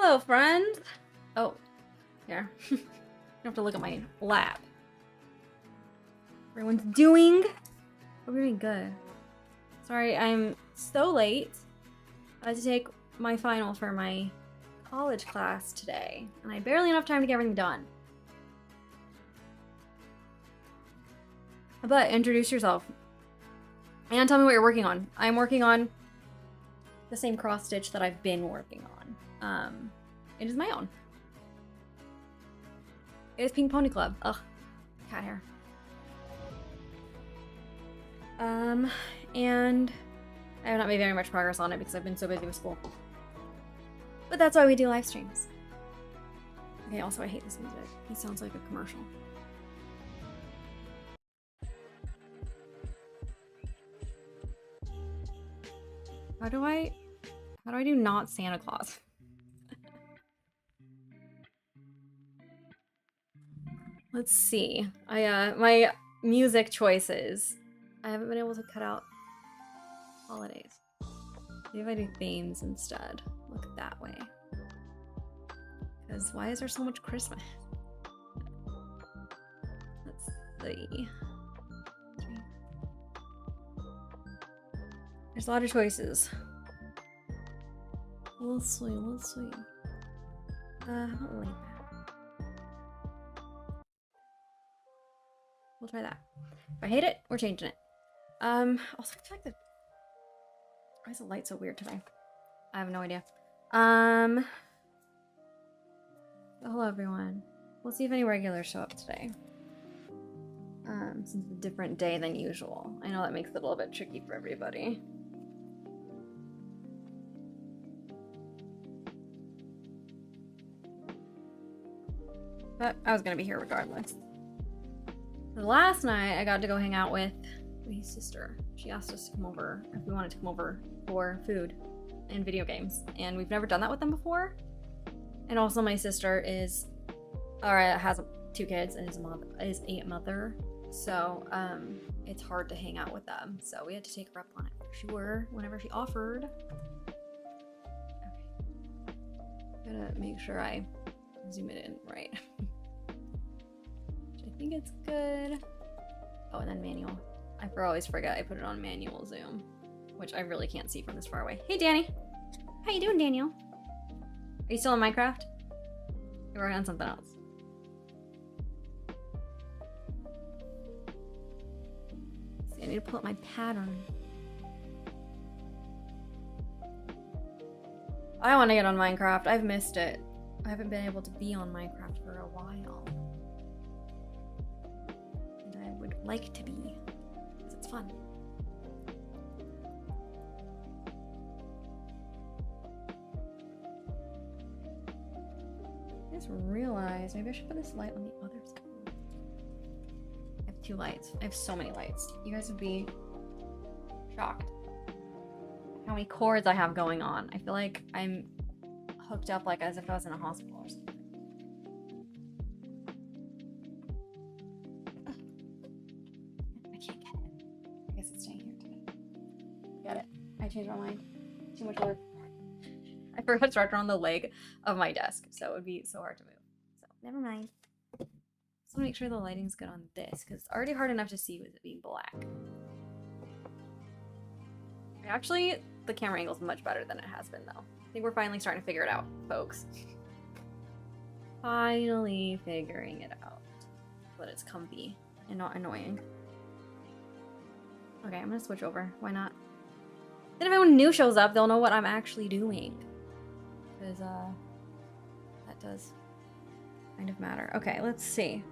Hello, friend. Oh, here. You have to look at my lap. Everyone's doing. We're doing good. Sorry, I'm so late. I had to take my final for my college class today, and I had barely enough time to get everything done. But introduce yourself and tell me what you're working on. I'm working on the same cross stitch that I've been working on. It is my own. It is Pink Pony Club. Ugh, cat hair. And I have not made very much progress on it because I've been so busy with school. But that's why we do live streams. Okay, also I hate this music. He sounds like a commercial. How do I do not Santa Claus? Let's see. My music choices. I haven't been able to cut out holidays. Maybe if I do themes instead. Look that way. Because why is there so much Christmas? Let's see. There's a lot of choices. Let's see. I don't like that. We'll try that. If I hate it, we're changing it. Also, I feel like why is the light so weird today? I have no idea. Hello everyone. We'll see if any regulars show up today. Since it's a different day than usual. I know that makes it a little bit tricky for everybody. But I was gonna be here regardless. Last night, I got to go hang out with my sister. She asked us to come over, if we wanted to come over for food and video games. And we've never done that with them before. And also my sister has 2 kids and is a mother. So, it's hard to hang out with them. So we had to take her up on it for sure, whenever she offered. Okay. Gotta make sure I zoom it in right. I think it's good. Oh, and then manual. I always forget I put it on manual zoom, which I really can't see from this far away. Hey, Danny. How you doing, Daniel? Are you still in Minecraft? You're working on something else. See, I need to pull up my pattern. I want to get on Minecraft. I've missed it. I haven't been able to be on Minecraft for a while. And I would like to be, because it's fun. I just realized maybe I should put this light on the other side. I have 2 lights. I have so many lights. You guys would be shocked how many cords I have going on. I feel like I'm hooked up like as if I was in a hospital or something. I can't get it. I guess it's staying here today. Get it. I changed my mind. Too much work. I forgot to charger on the leg of my desk, so it would be so hard to move. So never mind. Just want to make sure the lighting's good on this, because it's already hard enough to see with it being black. Actually, the camera angle is much better than it has been, though. I think we're finally starting to figure it out, folks. Finally figuring it out. But it's comfy and not annoying. Okay, I'm gonna switch over. Why not? Then if anyone new shows up, they'll know what I'm actually doing. Because, that does kind of matter. Okay, let's see.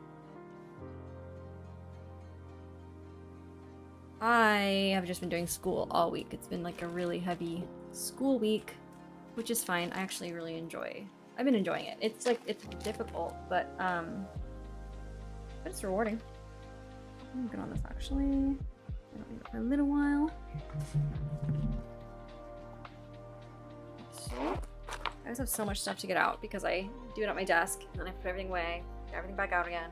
I have just been doing school all week. It's been like a really heavy school week, which is fine. I actually really I've been enjoying it. It's like, it's difficult, but it's rewarding. I'm good on this actually. I don't need it for a little while. I just have so much stuff to get out because I do it at my desk and then I put everything away, get everything back out again.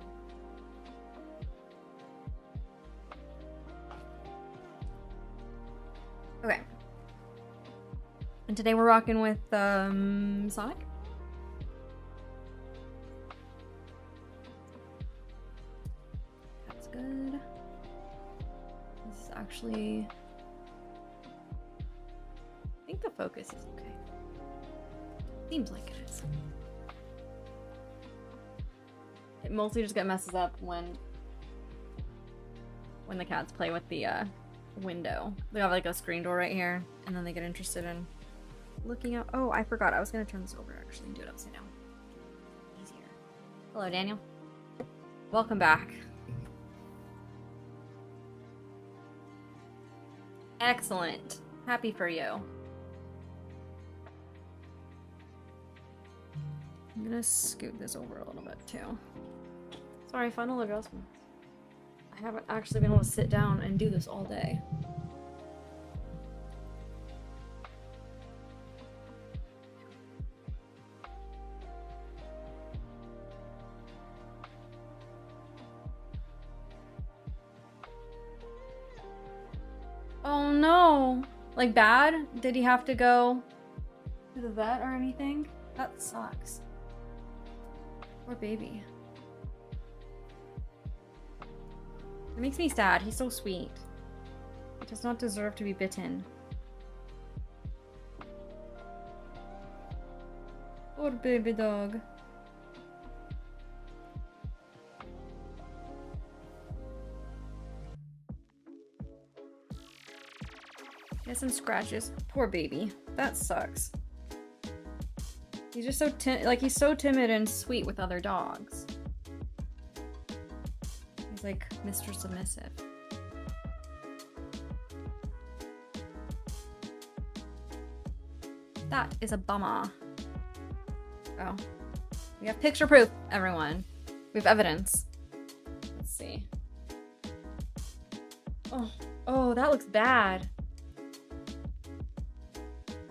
Okay. And today we're rocking with Sonic. good. This is actually... I think the focus is okay. Seems like it is. It mostly just messes up when the cats play with the window. They have like a screen door right here, and then they get interested in looking out. Oh, I forgot. I was gonna turn this over actually and do it upside down. Easier. Hello, Daniel. Welcome back. Excellent. Happy for you. I'm gonna scoot this over a little bit too. Sorry, final adjustments. I haven't actually been able to sit down and do this all day. Oh no! Like bad? Did he have to go to the vet or anything? That sucks. Poor baby. It makes me sad. He's so sweet. He does not deserve to be bitten. Poor baby dog. He has some scratches. Poor baby. That sucks. He's just so he's so timid and sweet with other dogs. He's like Mr. Submissive. That is a bummer. Oh. We have picture proof, everyone. We have evidence. Let's see. Oh, that looks bad.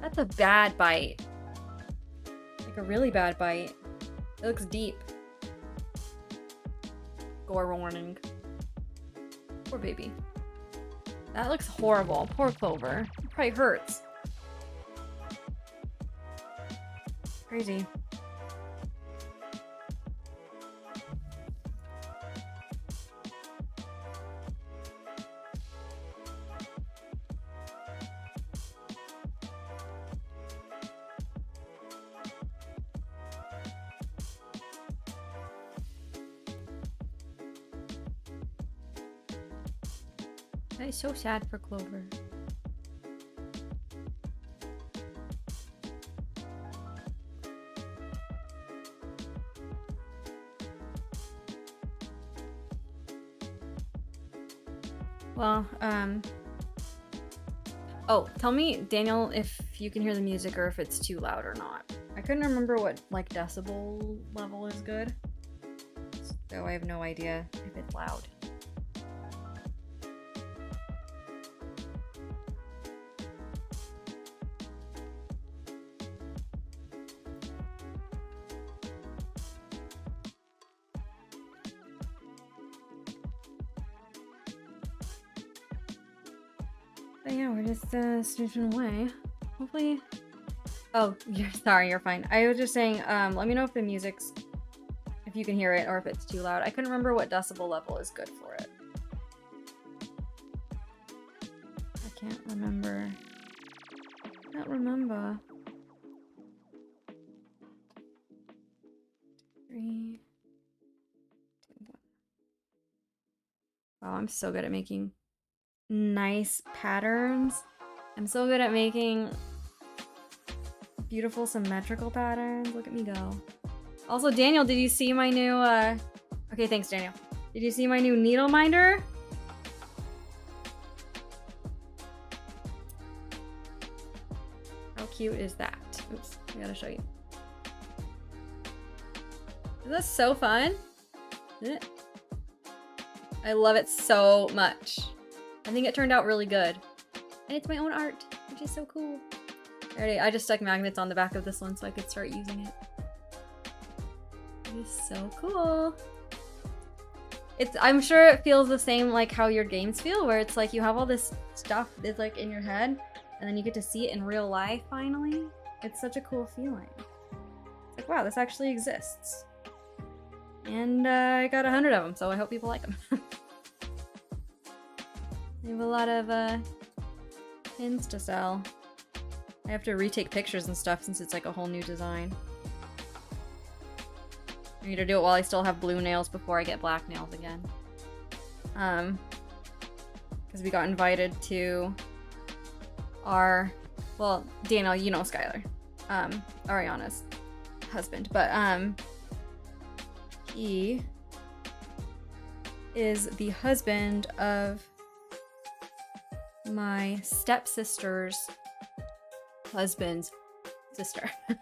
That's a bad bite. Like a really bad bite. It looks deep. Gore warning. Poor baby. That looks horrible. Poor Clover. It probably hurts. Crazy. That is so sad for Clover. Well, oh, tell me, Daniel, if you can hear the music or if it's too loud or not. I couldn't remember what, like, decibel level is good. So I have no idea if it's loud. But yeah, we're just snoozing away. Hopefully. Oh, you're fine. I was just saying, let me know if the music's, if you can hear it or if it's too loud. I couldn't remember what decibel level is good for it. I can't remember. Three, two, one. Wow, I'm so good at making nice patterns. I'm so good at making beautiful symmetrical patterns. Look at me go. Also, Daniel, did you see my new okay, thanks, Daniel. Did you see my new needle minder? How cute is that? Oops, I gotta show you. Is this so fun? Isn't it? I love it so much. I think it turned out really good. And it's my own art, which is so cool. I just stuck magnets on the back of this one so I could start using it. It is so cool. I'm sure it feels the same like how your games feel, where it's like you have all this stuff that's like in your head, and then you get to see it in real life finally. It's such a cool feeling. It's like, wow, this actually exists. And I got 100 of them, so I hope people like them. We have a lot of pins to sell. I have to retake pictures and stuff since it's like a whole new design. I need to do it while I still have blue nails before I get black nails again. Because we got invited to our, well, Daniel, you know Skylar, Ariana's husband, but he is the husband of my stepsister's husband's sister. A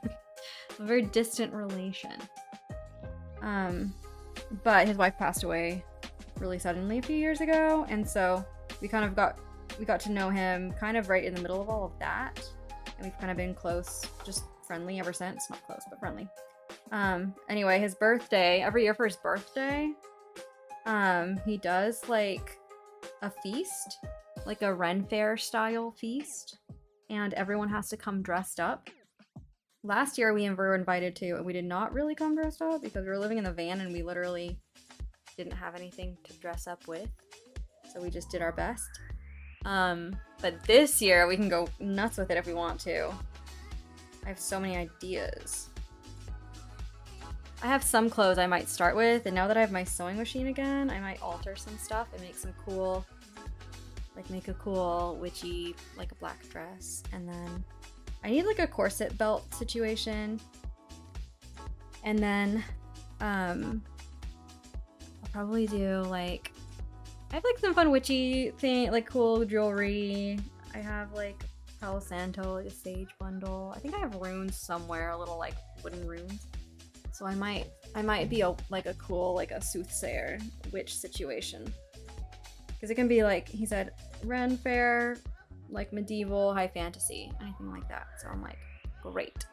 very distant relation. But his wife passed away really suddenly a few years ago, and so we got to know him kind of right in the middle of all of that, and we've kind of been close, just friendly ever since. Not close, but friendly. Anyway, his birthday, every year for his birthday, he does like a feast, like a Ren Fair style feast, and everyone has to come dressed up. Last year we were invited to, and we did not really come dressed up because we were living in the van and we literally didn't have anything to dress up with, so we just did our best. But this year we can go nuts with it if we want to. I have so many ideas. I have some clothes I might start with, and now that I have my sewing machine again, I might alter some stuff and make some cool, like make a cool witchy, like a black dress, and then I need like a corset belt situation, and then I'll probably do like, I have like some fun witchy thing, like cool jewelry. I have like Palo Santo, like a sage bundle. I think I have runes somewhere, little like wooden runes. So I might be like a cool, like a soothsayer witch situation. Because it can be like, he said, Ren Fair, like medieval, high fantasy, anything like that. So I'm like, great.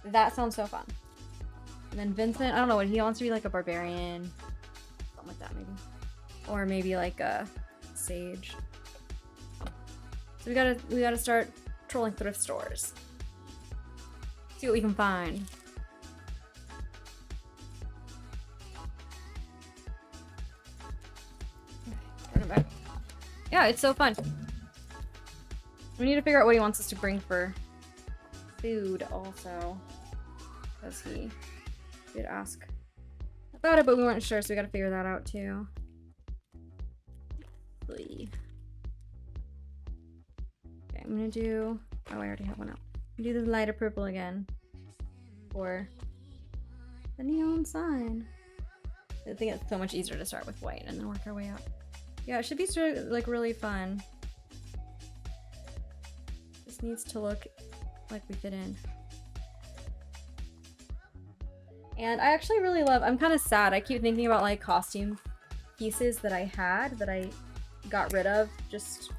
That sounds so fun. And then Vincent, I don't know, what he wants to be, like a barbarian, something like that maybe. Or maybe like a sage. So we gotta start trolling thrift stores. See what we can find. Yeah, it's so fun. We need to figure out what he wants us to bring for food also, because he did ask about it, but we weren't sure, so we gotta figure that out too. Okay, I'm gonna do, oh, I already have one out. Do the lighter purple again for the neon sign. I think it's so much easier to start with white and then work our way up. Yeah, it should be like really fun. This needs to look like we fit in. And I actually really love, I'm kind of sad. I keep thinking about like costume pieces that I had that I got rid of just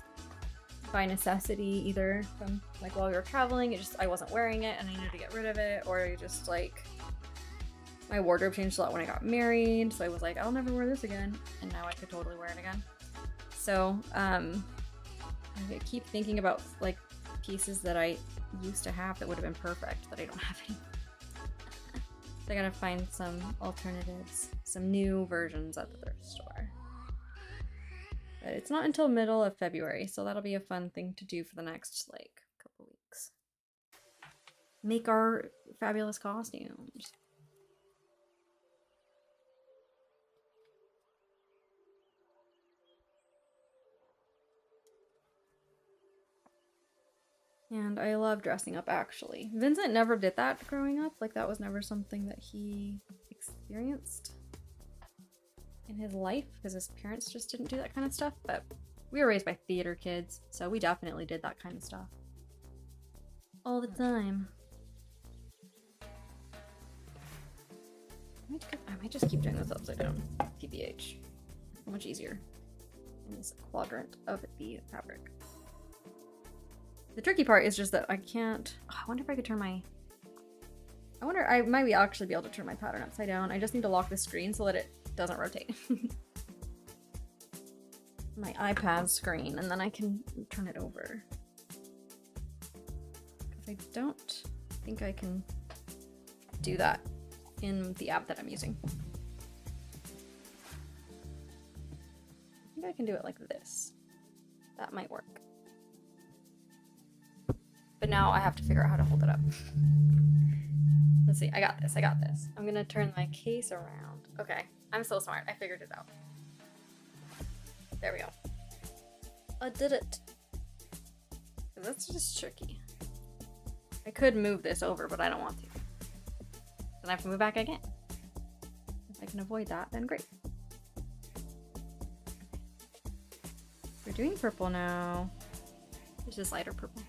by necessity, either from like while we were traveling, I wasn't wearing it and I needed to get rid of it, or just like my wardrobe changed a lot when I got married, so I was like, I'll never wear this again, and now I could totally wear it again. So I keep thinking about like pieces that I used to have that would have been perfect that I don't have anymore. So I gotta find some alternatives, some new versions at the thrift store. But it's not until middle of February, so that'll be a fun thing to do for the next like couple weeks. Make our fabulous costumes. And I love dressing up, actually. Vincent never did that growing up. Like, that was never something that he experienced in his life, because his parents just didn't do that kind of stuff. But we were raised by theater kids, so we definitely did that kind of stuff all the time. I might just keep doing this upside down. TBH. Much easier in this quadrant of the fabric. The tricky part is just that I can't... Oh, I wonder if I could turn my... I might actually be able to turn my pattern upside down. I just need to lock the screen so that it doesn't rotate. My iPad screen, and then I can turn it over. Because I don't think I can do that in the app that I'm using. I think I can do it like this. That might work. But now I have to figure out how to hold it up. Let's see. I got this. I got this. I'm gonna turn my case around. Okay. I'm so smart. I figured it out. There we go. I did it. That's just tricky. I could move this over, but I don't want to. Then I have to move back again. If I can avoid that, then great. We're doing purple now. It's just lighter purple.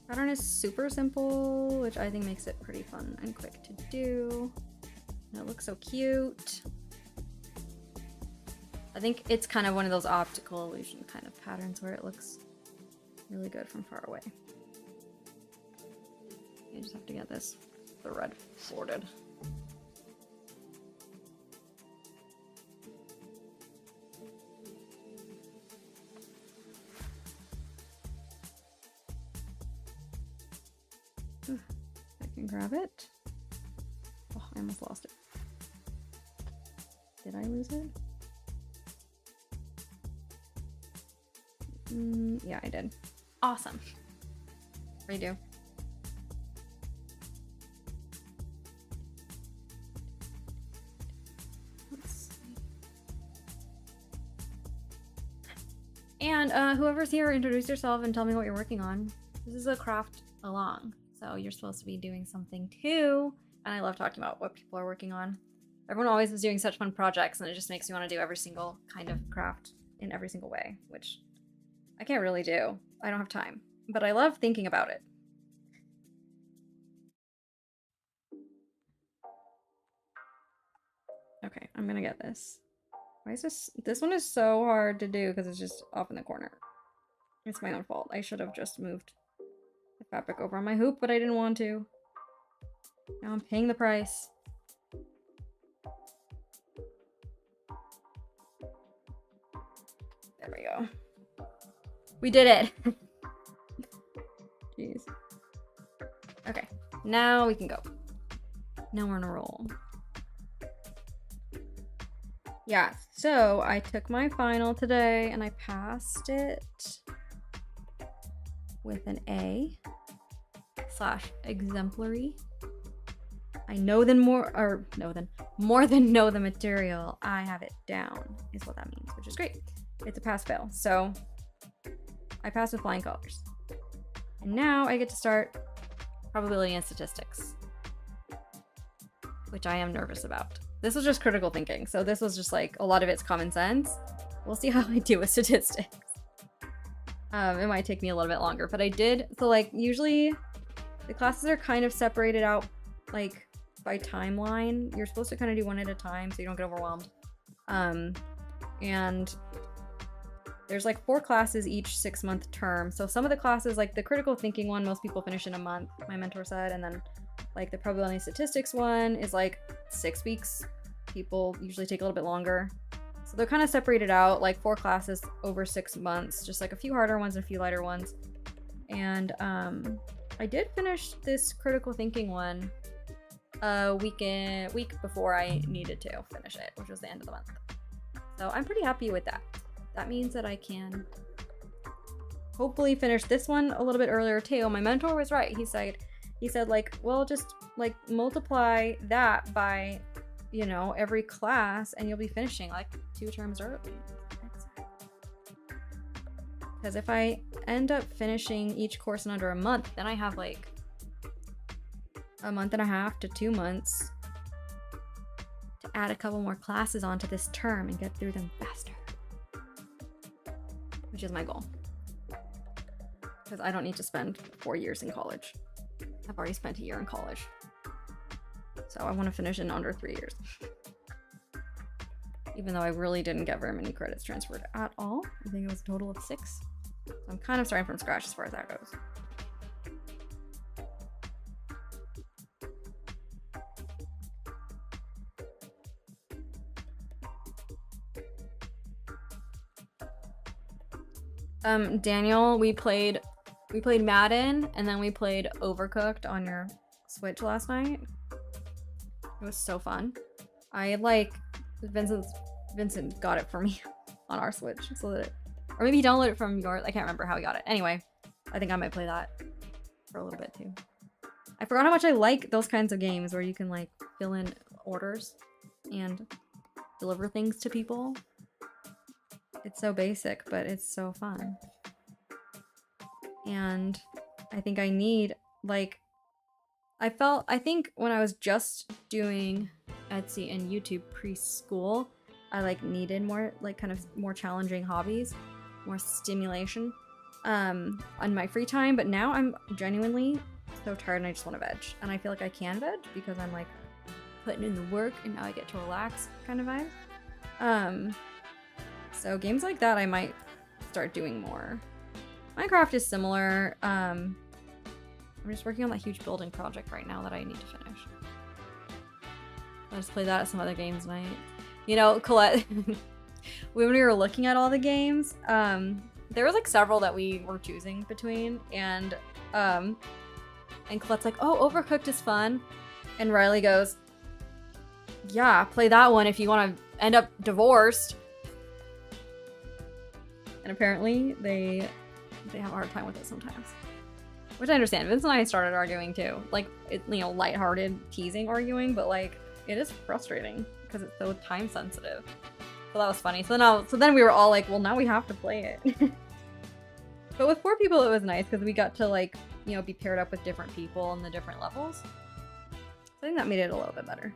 Pattern is super simple, which I think makes it pretty fun and quick to do. And it looks so cute. I think it's kind of one of those optical illusion kind of patterns where it looks really good from far away. You just have to get this thread sorted. I can grab it. Oh, I almost lost it. Did I lose it? Yeah, I did. Awesome. Redo. And whoever's here, introduce yourself and tell me what you're working on. This is a craft along, so you're supposed to be doing something too. And I love talking about what people are working on. Everyone always is doing such fun projects, and it just makes me want to do every single kind of craft in every single way, which I can't really do. I don't have time, but I love thinking about it. Okay, I'm gonna get this. Why is this one is so hard to do because it's just off in the corner. It's my own fault. I should have just moved the fabric over on my hoop, but I didn't want to. Now I'm paying the price. There we go. We did it. Jeez. Okay, now we can go. Now we're on a roll. Yeah, so I took my final today and I passed it with an A/exemplary. I know more than know the material. I have it down is what that means, which is great. It's a pass-fail, so I passed with flying colors. And now I get to start probability and statistics, which I am nervous about. This was just critical thinking, so this was just like a lot of it's common sense. We'll see how I do with statistics. It might take me a little bit longer, but I did. So like usually the classes are kind of separated out like by timeline. You're supposed to kind of do one at a time so you don't get overwhelmed. And there's like 4 classes each 6-month term. So some of the classes, like the critical thinking one, most people finish in a month, my mentor said, and then like the probability statistics one is like 6 weeks. People usually take a little bit longer. So they're kind of separated out, like 4 classes over 6 months, just like a few harder ones and a few lighter ones. And I did finish this critical thinking one a week before I needed to finish it, which was the end of the month. So I'm pretty happy with that. That means that I can hopefully finish this one a little bit earlier too. My mentor was right. He said like, well, just like multiply that by, you know, every class and you'll be finishing like 2 terms early. Because if I end up finishing each course in under a month, then I have like a month and a half to 2 months to add a couple more classes onto this term and get through them faster. Which is my goal. Because I don't need to spend 4 years in college. I've already spent a year in college. So I want to finish in under 3 years. Even though I really didn't get very many credits transferred at all. I think it was a total of 6. So I'm kind of starting from scratch as far as that goes. Daniel, we played Madden and then we played Overcooked on your Switch last night. It was so fun. Vincent got it for me. on our Switch, so that or maybe he downloaded it from yours. I can't remember how he got it. Anyway, I think I might play that for a little bit too. I forgot how much I like those kinds of games where you can like fill in orders and deliver things to people. It's so basic, but it's so fun. And I think I need, like, I think when I was just doing Etsy and YouTube preschool, I like needed more, like, kind of more challenging hobbies, more stimulation on my free time. But now I'm genuinely so tired and I just want to veg. And I feel like I can veg because I'm like putting in the work and now I get to relax kind of vibe. So games like that I might start doing more. Minecraft is similar. I'm just working on that huge building project right now that I need to finish. I'll just play that at some other games night. You know, Colette, when we were looking at all the games, there was like several that we were choosing between, and Colette's like, oh, Overcooked is fun. And Riley goes, yeah, play that one if you want to end up divorced. And apparently they have a hard time with it sometimes. Which I understand. Vince and I started arguing too. Like, you know, lighthearted teasing arguing, but like, it is frustrating because it's so time sensitive. So that was funny. So then we were all like, well, now we have to play it. But with 4 people, it was nice because we got to, like, you know, be paired up with different people on the different levels. So I think that made it a little bit better.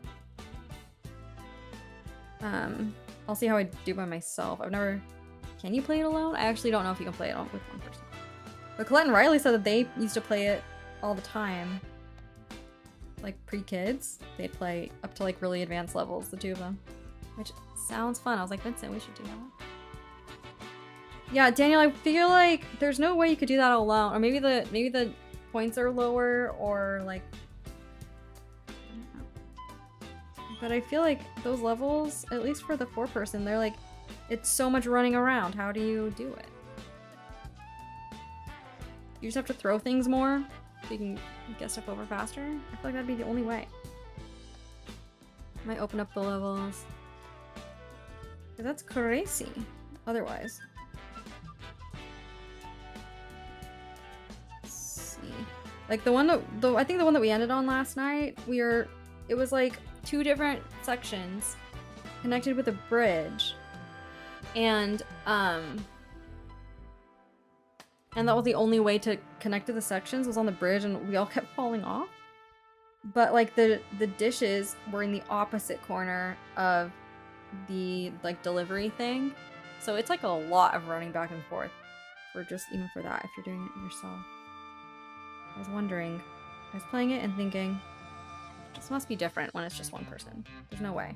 I'll see how I do by myself. I've never... Can you play it alone? I actually don't know if you can play it with one person. But Colette and Riley said that they used to play it all the time. Like, pre-kids. They'd play up to, like, really advanced levels, the two of them. Which sounds fun. I was like, Vincent, we should do that. Yeah, Daniel, I feel like there's no way you could do that alone. Or maybe the points are lower, or, like... I don't know. But I feel like those levels, at least for the 4-person, they're like... It's so much running around. How do you do it? You just have to throw things more so you can get stuff over faster? I feel like that'd be the only way. Might open up the levels. Because that's crazy. Otherwise. Let's see. Like the one that... I think the one that we ended on last night, it was like 2 different sections connected with a bridge. And that was the only way to connect to the sections was on the bridge, and we all kept falling off. But like the dishes were in the opposite corner of the like delivery thing. So it's like a lot of running back and forth for just even for that if you're doing it yourself. I was wondering, I was playing it and thinking, this must be different when it's just one person. There's no way.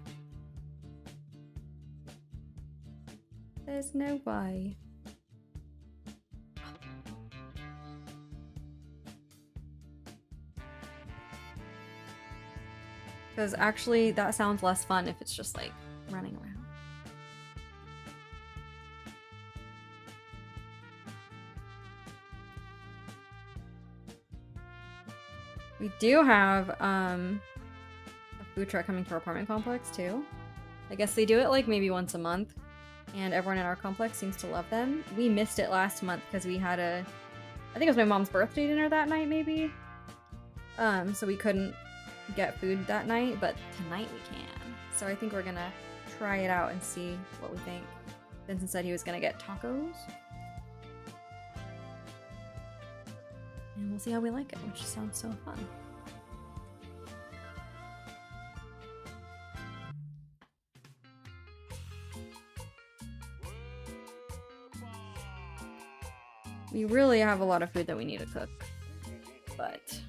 There's no way. Because actually, that sounds less fun if it's just like running around. We do have a food truck coming to our apartment complex too. I guess they do it like maybe once a month. And everyone in our complex seems to love them. We missed it last month because we had I think it was my mom's birthday dinner that night, maybe. So we couldn't get food that night, but tonight we can. So I think we're gonna try it out and see what we think. Vincent said he was gonna get tacos. And we'll see how we like it, which sounds so fun. We really have a lot of food that we need to cook, but...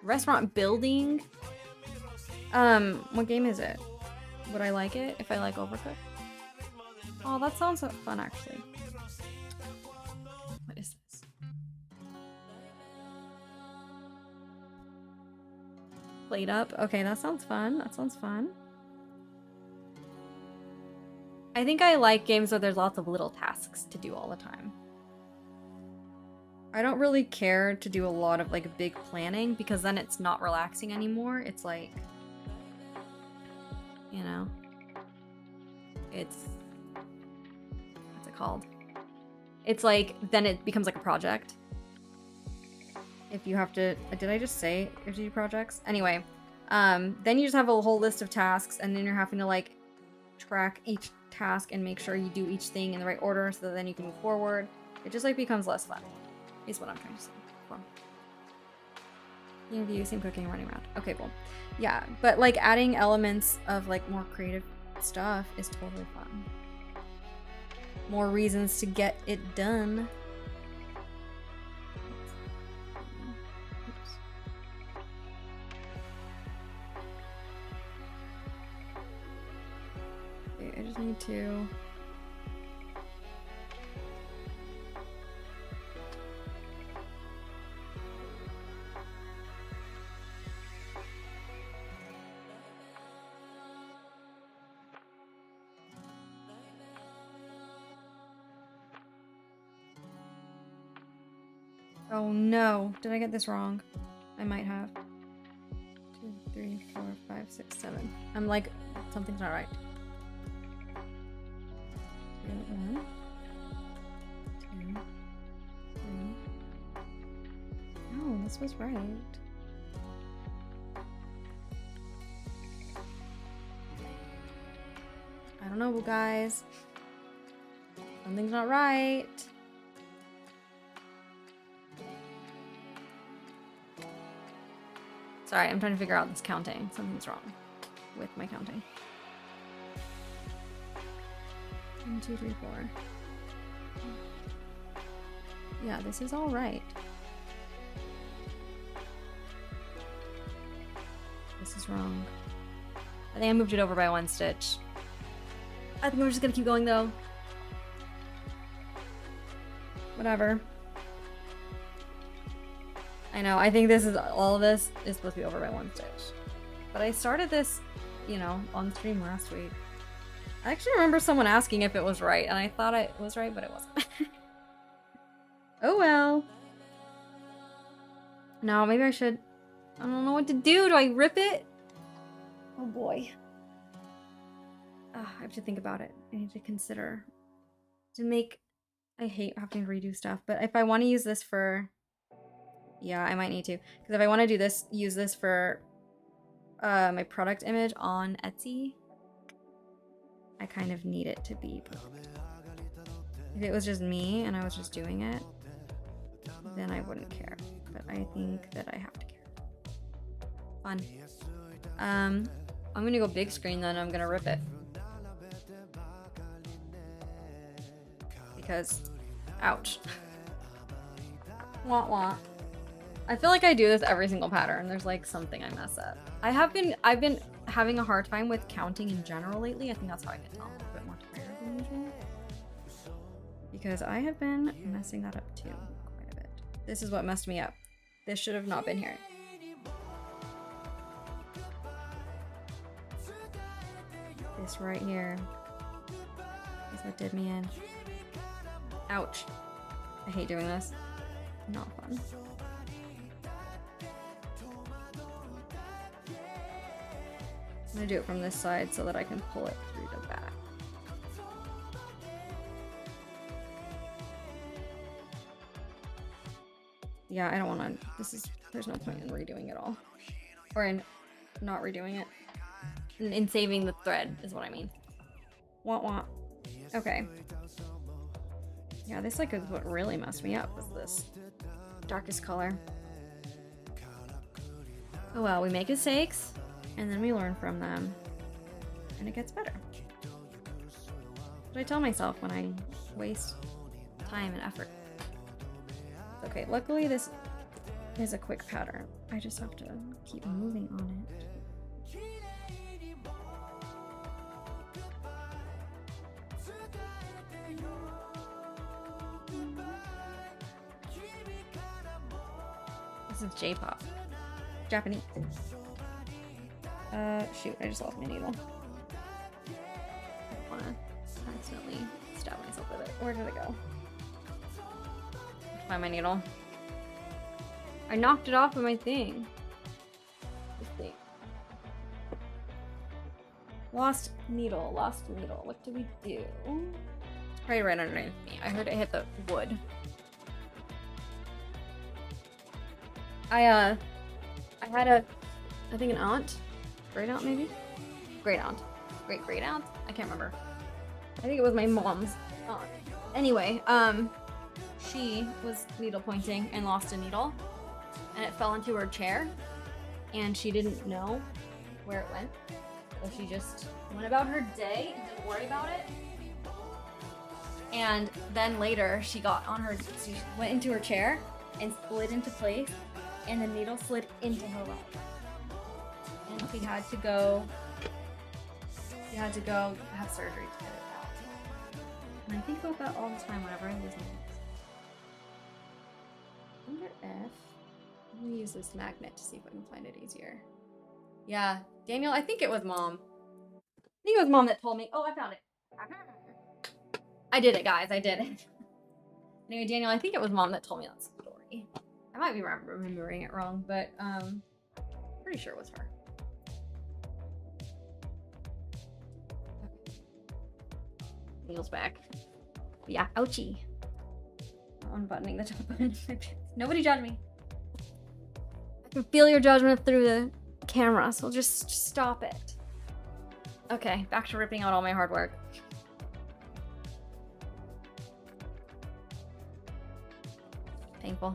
Restaurant building? What game is it? Would I like it if I like Overcooked? Oh, that sounds fun, actually. What is this? Plate up? Okay, that sounds fun. That sounds fun. I think I like games where there's lots of little tasks to do all the time. I don't really care to do a lot of like big planning because then it's not relaxing anymore. It's like, you know, it's, what's it called? It's like, then it becomes like a project. If you have to, did I just say you have to do projects? Anyway, then you just have a whole list of tasks, and then you're having to like track each task and make sure you do each thing in the right order so that then you can move forward. It just like becomes less fun, is what I'm trying to say. Cool. Interview, same cooking, running around. Okay, cool. Yeah, but like adding elements of like more creative stuff is totally fun. More reasons to get it done. Oops. Okay, I just need to... Oh no, did I get this wrong? I might have. 2, 3, 4, 5, 6, 7. I'm like, something's not right. 2, 1, 2, 3. No, this was right. I don't know, guys. Something's not right. Sorry, I'm trying to figure out this counting. Something's wrong with my counting. 1, 2, 3, 4. Yeah, this is all right. This is wrong. I think I moved it over by 1 stitch. I think we're just gonna keep going though. Whatever. I know, I think this is, all of this is supposed to be over by 1 stitch. But I started this, you know, on stream last week. I actually remember someone asking if it was right, and I thought it was right, but it wasn't. Oh well. No, maybe I should. I don't know what to do. Do I rip it? Oh boy. I have to think about it. I need to consider. To make... I hate having to redo stuff, but if I want to use this for... Yeah, I might need to. Because if I want to do this, use this for my product image on Etsy, I kind of need it to be perfect. If it was just me and I was just doing it, then I wouldn't care. But I think that I have to care. Fun. I'm gonna go big screen then. I'm gonna rip it. Because, ouch. Wah wah. I feel like I do this every single pattern. There's like something I mess up. I've been having a hard time with counting in general lately. I think that's how I can tell I'm a little bit more tired than usual. Because I have been messing that up too quite a bit. This is what messed me up. This should have not been here. This right here is what did me in. Ouch. I hate doing this. Not fun. I'm gonna do it from this side so that I can pull it through the back. Yeah, I don't wanna, there's no point in redoing it all. Or in not redoing it. In saving the thread is what I mean. Wah wah. Okay. Yeah, this like is what really messed me up, was this darkest color. Oh well, we make mistakes and then we learn from them and it gets better. That's what I tell myself when I waste time and effort. Okay, luckily this is a quick pattern. I just have to keep moving on it. This is J-pop. Japanese. Shoot, I just lost my needle. I don't wanna accidentally stab myself with it. Where did it go? Find my needle. I knocked it off of my thing. Let's see. Lost needle, lost needle. What do we do? It's probably right underneath me. I heard it hit the wood. I had I think an aunt, great aunt maybe? Great aunt. Great aunt? I can't remember. I think it was my mom's aunt. Anyway, she was needle pointing and lost a needle, and it fell into her chair, and she didn't know where it went. So she just went about her day and didn't worry about it. And then later she went into her chair and slid into place, and the needle slid into her leg. And she had to go have surgery to get it out. And I think about that all the time whenever I lose needles. I wonder if I'm gonna use this magnet to see if I can find it easier. Yeah, Daniel, I think it was mom. I think it was mom that told me. Oh, I found it. I did it, guys. I did it. Anyway, Daniel, I think it was mom that told me that story. I might be remembering it wrong, but pretty sure it was her. Needle's back. But yeah, ouchie. Unbuttoning the top button. Nobody judge me. I can feel your judgment through the camera, so just stop it. Okay, back to ripping out all my hard work. Painful.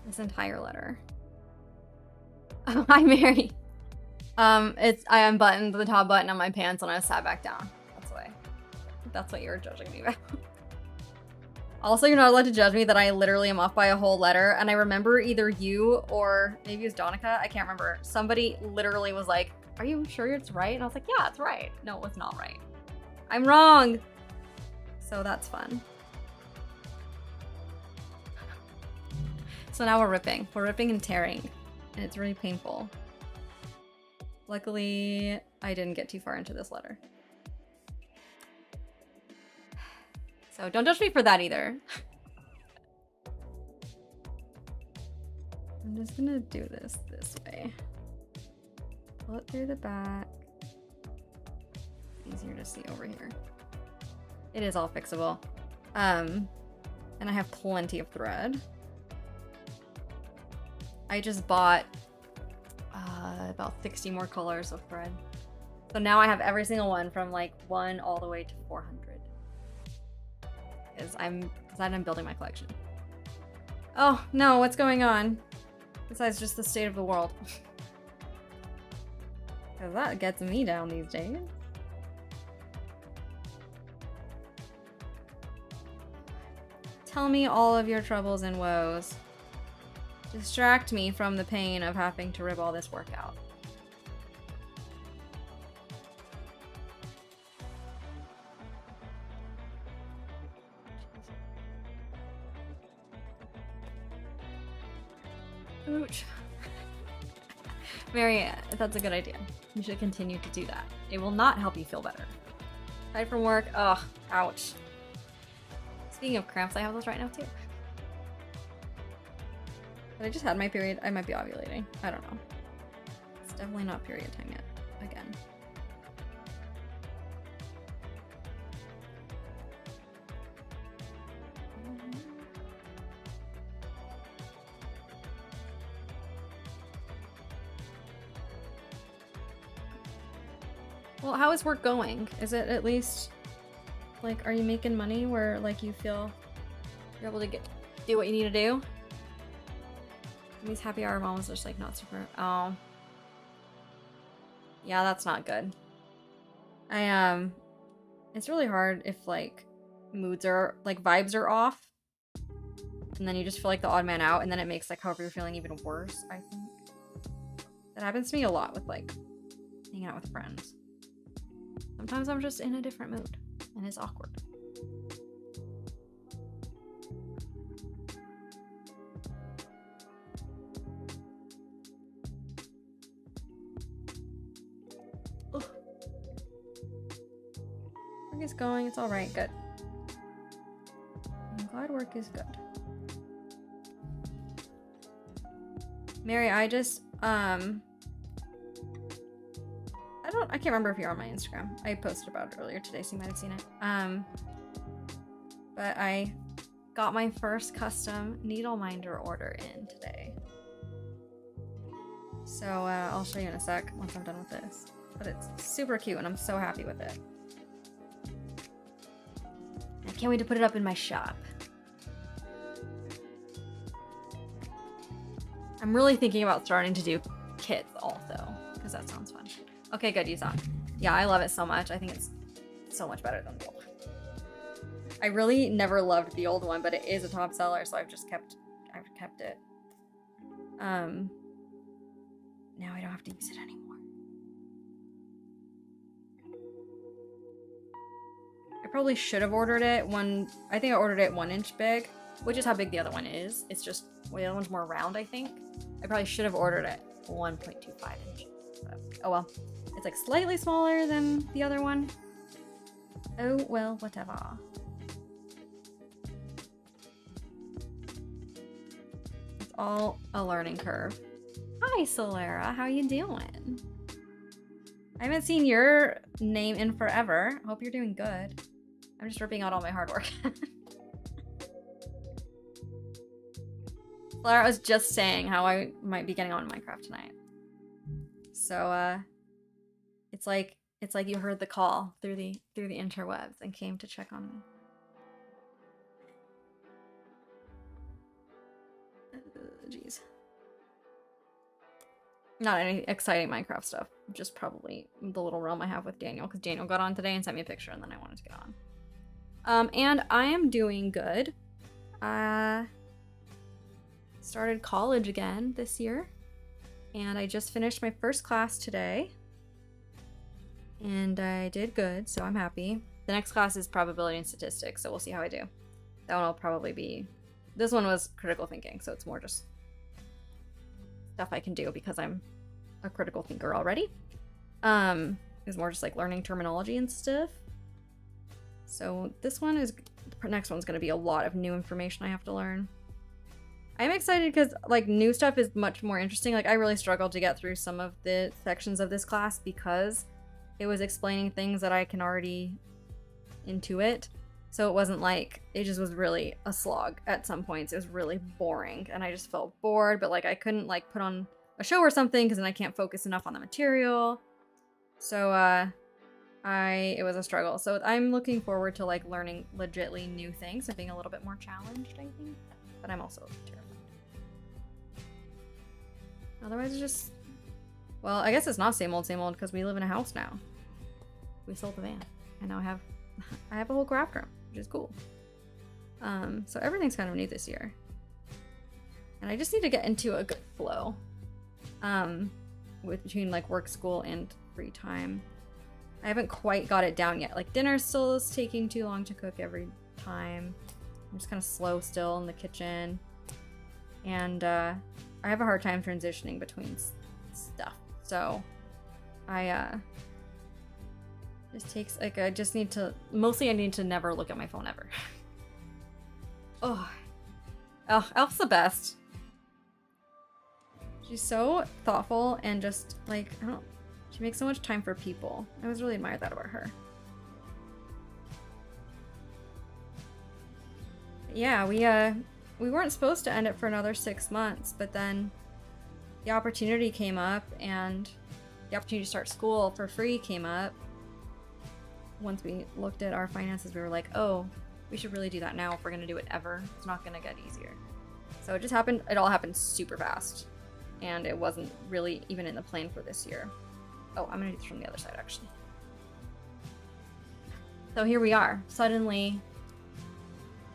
This entire letter. Oh, hi, Mary. I unbuttoned the top button on my pants and I sat back down. That's what you're judging me about. Also, you're not allowed to judge me that I literally am off by a whole letter. And I remember either you or maybe it was Donica. I can't remember. Somebody literally was like, "Are you sure it's right?" And I was like, "Yeah, it's right." No, it was not right. I'm wrong. So that's fun. So now we're ripping. We're ripping and tearing. And it's really painful. Luckily, I didn't get too far into this letter. So don't judge me for that either. I'm just gonna do this way. Pull it through the back. Easier to see over here. It is all fixable. And I have plenty of thread. I just bought about 60 more colors of thread. So now I have every single one from like 1 all the way to 400. Because I'm building my collection. Oh no, what's going on? Besides just the state of the world. Because that gets me down these days. Tell me all of your troubles and woes. Distract me from the pain of having to rip all this work out. Ouch. Mary, that's a good idea. You should continue to do that. It will not help you feel better. Aside from work, ugh, ouch. Speaking of cramps, I have those right now too. But I just had my period. I might be ovulating. I don't know. It's definitely not period time yet. Again. Well, how is work going? Is it at least, like, are you making money where, like, you feel you're able to do what you need to do? And these happy hour moments are just, like, not super... Oh. Yeah, that's not good. It's really hard if, like, moods are, like, vibes are off. And then you just feel like the odd man out, and then it makes, like, however you're feeling even worse, I think. That happens to me a lot with, like, hanging out with friends. Sometimes I'm just in a different mood, and it's awkward. Ugh. Work is going, it's alright, good. I'm glad work is good. Mary, I just, I can't remember if you're on my Instagram. I posted about it earlier today, so you might have seen it. But I got my first custom needle minder order in today. So I'll show you in a sec once I'm done with this. But it's super cute and I'm so happy with it. I can't wait to put it up in my shop. I'm really thinking about starting to do kits also, because that sounds fun. Okay, good, you saw. Yeah, I love it so much. I think it's so much better than the old one. I really never loved the old one, but it is a top seller, so I've kept it. Now I don't have to use it anymore. I probably should have ordered it I think I ordered it 1 inch big, which is how big the other one is. It's just, well, the other one's more round, I think. I probably should have ordered it 1.25 inches. But, oh well. It's like slightly smaller than the other one. Oh well, whatever. It's all a learning curve. Hi, Solera. How you doing? I haven't seen your name in forever. Hope you're doing good. I'm just ripping out all my hard work. Solera was just saying how I might be getting on Minecraft tonight. So, it's like you heard the call through the interwebs and came to check on me. Jeez. Not any exciting Minecraft stuff. Just probably the little realm I have with Daniel, because Daniel got on today and sent me a picture, and then I wanted to get on. And I am doing good. Started college again this year, and I just finished my first class today. And I did good, so I'm happy. The next class is probability and statistics, so we'll see how I do. That one will probably be... This one was critical thinking, so it's more just stuff I can do because I'm a critical thinker already. It's more just like learning terminology and stuff. So this one is... The next one's going to be a lot of new information I have to learn. I'm excited because, like, new stuff is much more interesting. Like, I really struggled to get through some of the sections of this class because it was explaining things that I can already intuit. So it wasn't like, it just was really a slog at some points. It was really boring and I just felt bored, but like I couldn't like put on a show or something because then I can't focus enough on the material. So it was a struggle. So I'm looking forward to like learning legitly new things and being a little bit more challenged, I think. But I'm also terrified. Otherwise it's just, well, I guess it's not same old because we live in a house now. We sold the van and now I have a whole craft room, which is cool. So everything's kind of new this year. And I just need to get into a good flow. Between like work, school, and free time. I haven't quite got it down yet. Like dinner still is taking too long to cook every time. I'm just kind of slow still in the kitchen. And I have a hard time transitioning between stuff. So just takes like I need to never look at my phone ever. Oh, Elf's the best. She's so thoughtful and just like she makes so much time for people. I always really admired that about her. Yeah, we weren't supposed to end it for another 6 months, but then the opportunity came up and the opportunity to start school for free came up. Once we looked at our finances, we were like, oh, we should really do that now if we're gonna do it ever. It's not gonna get easier. So it just happened, it all happened super fast. And it wasn't really even in the plan for this year. Oh, I'm gonna do this from the other side actually. So here we are. Suddenly,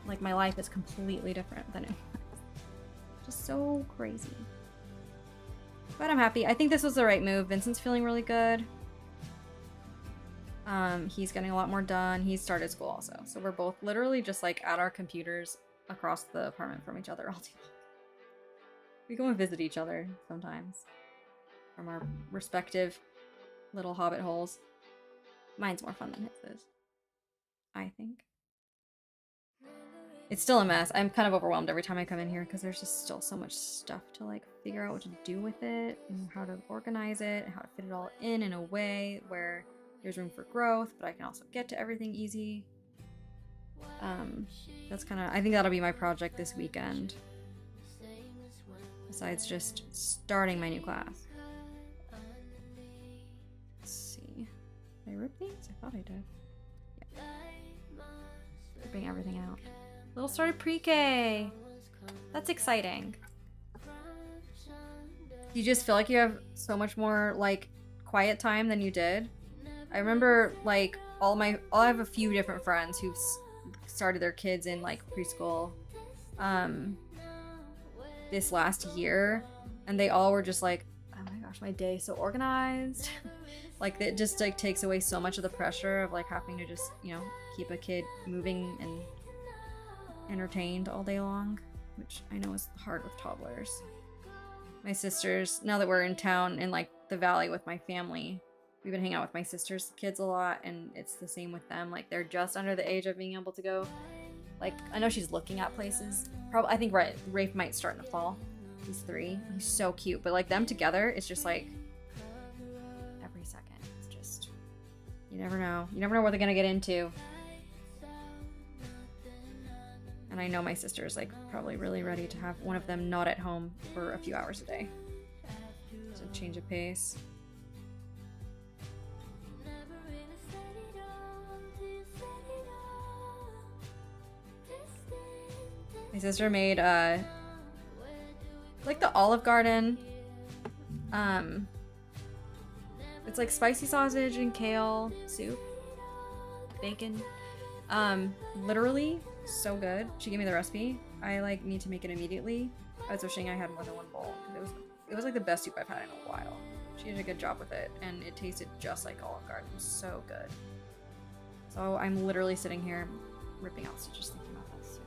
like my life is completely different than it was. Just so crazy. But I'm happy. I think this was the right move. Vincent's feeling really good. He's getting a lot more done. He started school also. So we're both literally just like at our computers across the apartment from each other all day long. We go and visit each other sometimes from our respective little hobbit holes. Mine's more fun than his is, I think. It's still a mess. I'm kind of overwhelmed every time I come in here because there's just still so much stuff to like figure out what to do with it and how to organize it and how to fit it all in a way where there's room for growth, but I can also get to everything easy. That's kind of, I think that'll be my project this weekend. Besides just starting my new class. Let's see. Did I rip these? I thought I did. Yeah. Ripping everything out. Little started pre-K. That's exciting. You just feel like you have so much more like quiet time than you did. I remember like I have a few different friends who've started their kids in like preschool this last year, and they all were just like, oh my gosh, my day is so organized. Like it just like takes away so much of the pressure of like having to just, you know, keep a kid moving and entertained all day long, which I know is hard with toddlers. My sisters, now that we're in town in like the valley with my family, we've been hanging out with my sister's kids a lot, and it's the same with them. Like they're just under the age of being able to go. Like I know she's looking at places. Probably I think Rafe might start in the fall. He's 3. He's so cute, but like them together, it's just like every second. It's just you never know. You never know what they're gonna get into. And I know my sister's like probably really ready to have one of them not at home for a few hours a day. So change of pace. My sister made like the Olive Garden. It's like spicy sausage and kale soup, bacon. Literally so good. She gave me the recipe. I like need to make it immediately. I was wishing I had more than one bowl. It was like the best soup I've had in a while. She did a good job with it, and it tasted just like Olive Garden. It was so good. So I'm literally sitting here ripping out stitches thinking about that soup.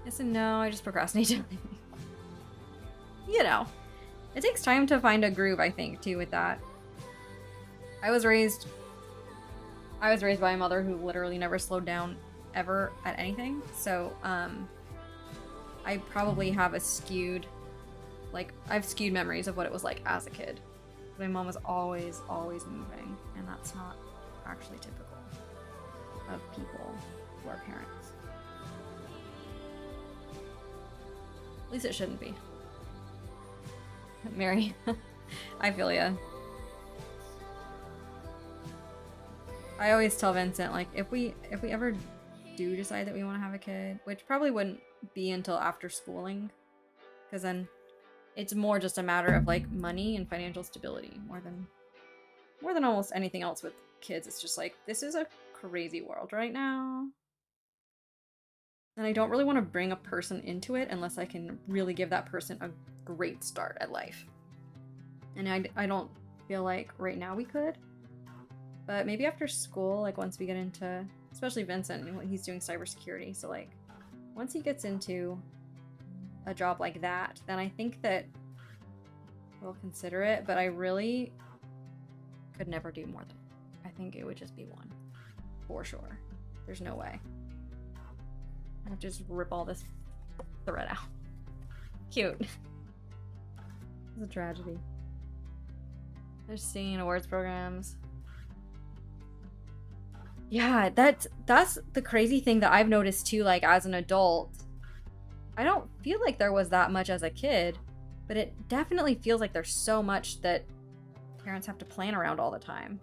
Yes and no, I just procrastinate. You know, it takes time to find a groove, I think, too, with that. I was raised by a mother who literally never slowed down ever at anything. So, I probably have I have skewed memories of what it was like as a kid. My mom was always moving, and that's not actually typical of people who are parents. At least it shouldn't be. Mary, I feel ya. I always tell Vincent, like, if we ever do decide that we want to have a kid, which probably wouldn't be until after schooling, because then it's more just a matter of like money and financial stability more than almost anything else with kids. It's just like, this is a crazy world right now, and I don't really want to bring a person into it unless I can really give that person a great start at life. And I don't feel like right now we could. But maybe after school, like once we get into, especially Vincent, you know, he's doing cybersecurity. So like once he gets into a job like that, then I think that we'll consider it. But I really could never do more than, I think it would just be one for sure. There's no way. I have to just rip all this thread out. Cute. It's a tragedy. There's singing awards programs. Yeah, that's the crazy thing that I've noticed too, like as an adult. I don't feel like there was that much as a kid, but it definitely feels like there's so much that parents have to plan around all the time.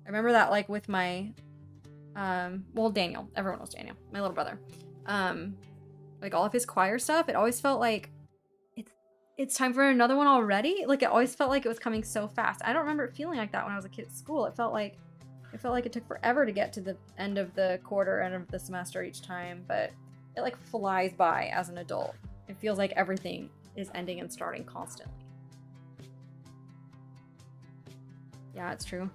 I remember that like with my well, Daniel, everyone knows Daniel, my little brother. Like all of his choir stuff, it always felt like it's time for another one already. Like it always felt like it was coming so fast. I don't remember it feeling like that when I was a kid at school. It felt like it took forever to get to the end of the quarter, end of the semester each time, but it like flies by as an adult. It feels like everything is ending and starting constantly. Yeah, it's true.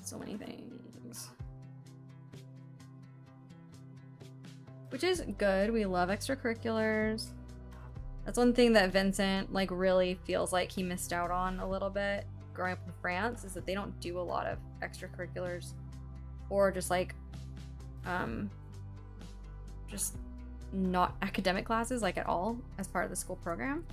So many things. Which is good. We love extracurriculars. That's one thing that Vincent like really feels like he missed out on a little bit growing up in France, is that they don't do a lot of extracurriculars or just like just not academic classes like at all as part of the school program.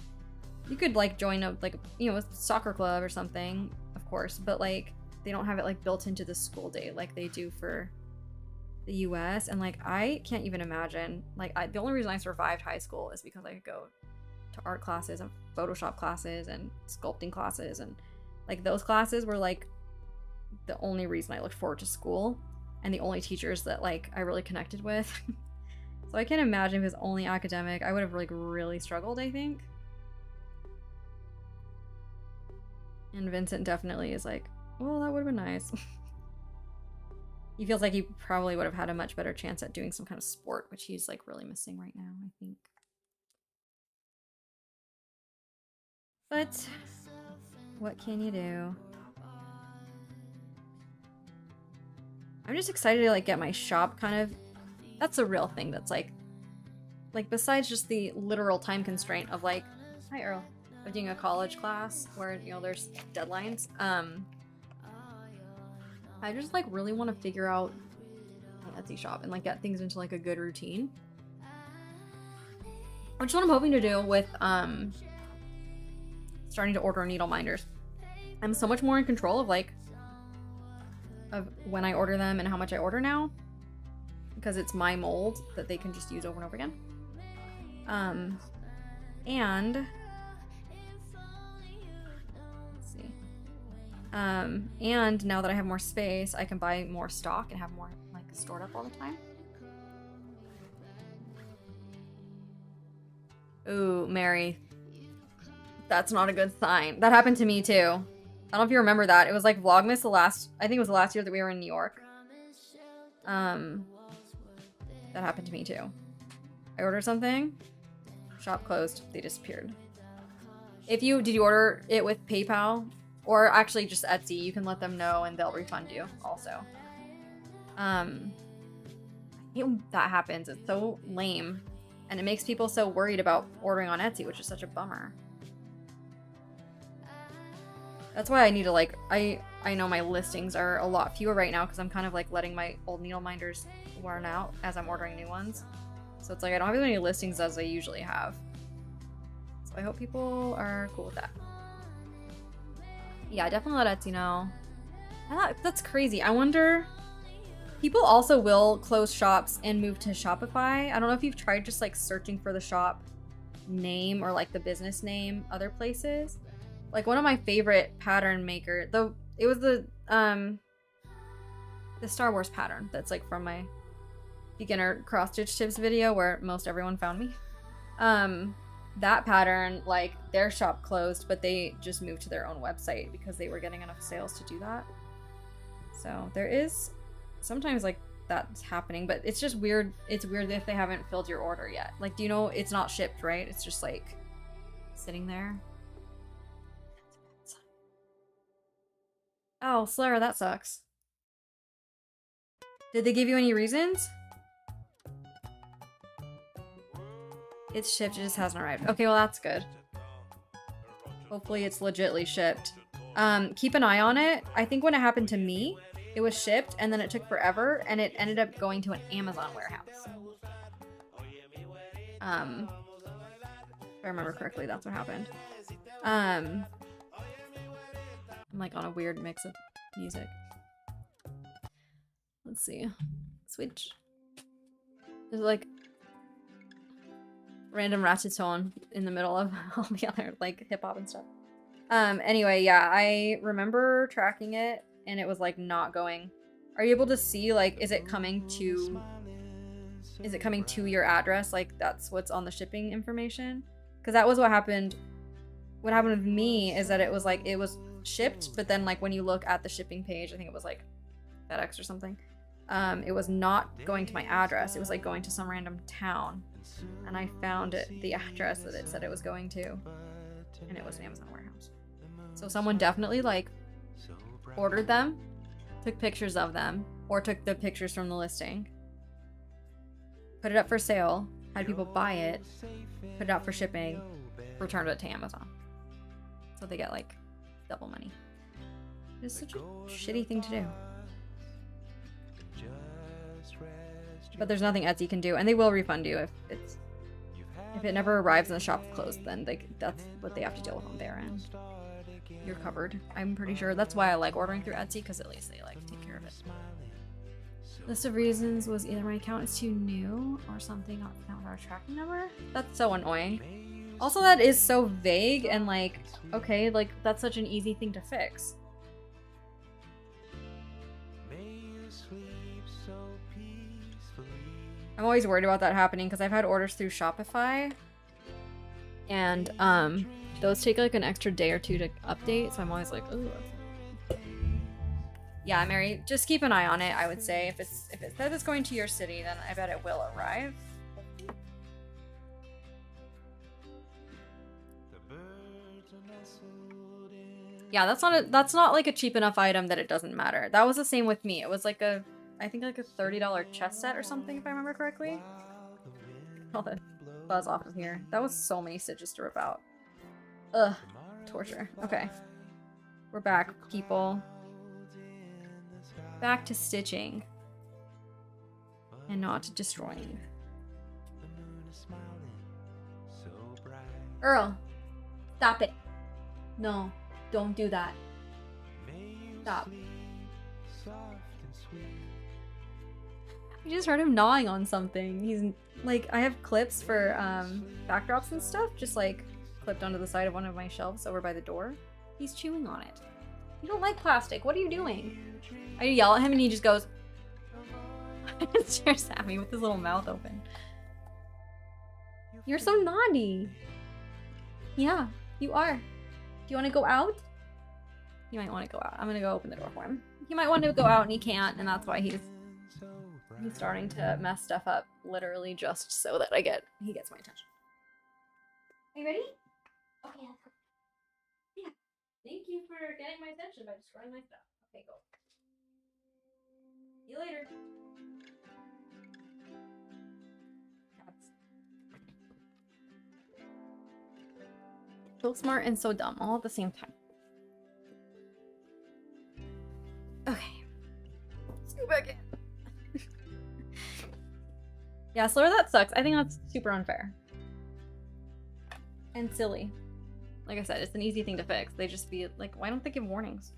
You could like join a like a soccer club or something, of course, but like they don't have it like built into the school day like they do for the US. And like I can't even imagine, like the only reason I survived high school is because I could go to art classes and Photoshop classes and sculpting classes, and like those classes were like the only reason I looked forward to school and the only teachers that like I really connected with. So I can't imagine if it was only academic. I would have like really struggled, I think. And Vincent definitely is like, well, that would have been nice. He feels like he probably would have had a much better chance at doing some kind of sport, which he's like really missing right now, I think. But what can you do? I'm just excited to like get my shop kind of. That's a real thing that's like besides just the literal time constraint of like, hi Earl, of doing a college class where, you know, there's deadlines. I just like really want to figure out an Etsy shop and like get things into like a good routine. Which is what I'm hoping to do with starting to order needle minders. I'm so much more in control of like when I order them and how much I order now, because it's my mold that they can just use over and over again. And let's see. And now that I have more space, I can buy more stock and have more like stored up all the time. Ooh, Mary. That's not a good sign. That happened to me too. I don't know if you remember that. It was like Vlogmas I think it was the last year that we were in New York. That happened to me too. I ordered something, shop closed, they disappeared. Did you order it with PayPal or actually just Etsy, you can let them know and they'll refund you also. I hate when that happens. It's so lame and it makes people so worried about ordering on Etsy, which is such a bummer. That's why I need to like, I know my listings are a lot fewer right now because I'm kind of like letting my old needle minders worn out as I'm ordering new ones. So it's like I don't have as many listings as I usually have. So I hope people are cool with that. Yeah, definitely let Etsy know. That's crazy. I wonder, people also will close shops and move to Shopify. I don't know if you've tried just like searching for the shop name or like the business name other places. Like one of my favorite pattern maker, though it was the Star Wars pattern that's like from my beginner cross stitch tips video where most everyone found me. That pattern, like their shop closed, but they just moved to their own website because they were getting enough sales to do that. So there is sometimes like that's happening, but it's just weird. It's weird if they haven't filled your order yet. Like, do you know it's not shipped, right? It's just like sitting there. Oh, Slayer, that sucks. Did they give you any reasons? It's shipped, it just hasn't arrived. Okay, well that's good. Hopefully it's legitly shipped. Keep an eye on it. I think when it happened to me, it was shipped and then it took forever and it ended up going to an Amazon warehouse. If I remember correctly, that's what happened. I'm like on a weird mix of music. Let's see. Switch. There's like random Rattata in the middle of all the other like hip hop and stuff. Anyway, yeah, I remember tracking it and it was like not going. Are you able to see like is it coming to your address? Like that's what's on the shipping information? Because that was what happened. What happened with me is that it was like it was shipped, but then like when you look at the shipping page, I think it was like FedEx or something, it was not going to my address. It was like going to some random town, and I found the address that it said it was going to, and it was an Amazon warehouse. So someone definitely like ordered them, took pictures of them, or took the pictures from the listing, put it up for sale, had people buy it, put it out for shipping, returned it to Amazon. So they get like double money. It's such a shitty thing to do. But there's nothing Etsy can do, and they will refund you if it never arrives and the shop's closed. Then that's what they have to deal with on their end. You're covered. I'm pretty sure. That's why I like ordering through Etsy, because at least they like take care of it. List of reasons was either my account is too new or something not with our tracking number. That's so annoying. Also, that is so vague and like, okay, like that's such an easy thing to fix. I'm always worried about that happening because I've had orders through Shopify and those take like an extra day or two to update, so I'm always like, ooh. Yeah, Mary, just keep an eye on it, I would say. If it says it's going to your city, then I bet it will arrive. Yeah, that's not like a cheap enough item that it doesn't matter. That was the same with me. It was like I think like a $30 chess set or something, if I remember correctly. All the buzz off of here. That was so many stitches to rip out. Ugh, torture. Okay, we're back, people. Back to stitching and not destroying. Earl, stop it. No, don't do that. Stop. I just heard him gnawing on something. He's like, I have clips for backdrops and stuff just like clipped onto the side of one of my shelves over by the door. He's chewing on it. You don't like plastic. What are you doing? I yell at him and he just goes and stares at me with his little mouth open. You're so naughty. Yeah, you are. Do you want to go out? You might want to go out. I'm gonna go open the door for him. He might want to go out and he can't, and that's why he's starting to mess stuff up literally just so that he gets my attention. Are you ready? Okay. Yeah. Thank you for getting my attention by destroying my stuff. Okay, go. See you later. Cats. So smart and so dumb all at the same time. Okay. Let's go back in. Yeah, Slur, that sucks. I think that's super unfair. And silly. Like I said, it's an easy thing to fix. They just be like, why don't they give warnings?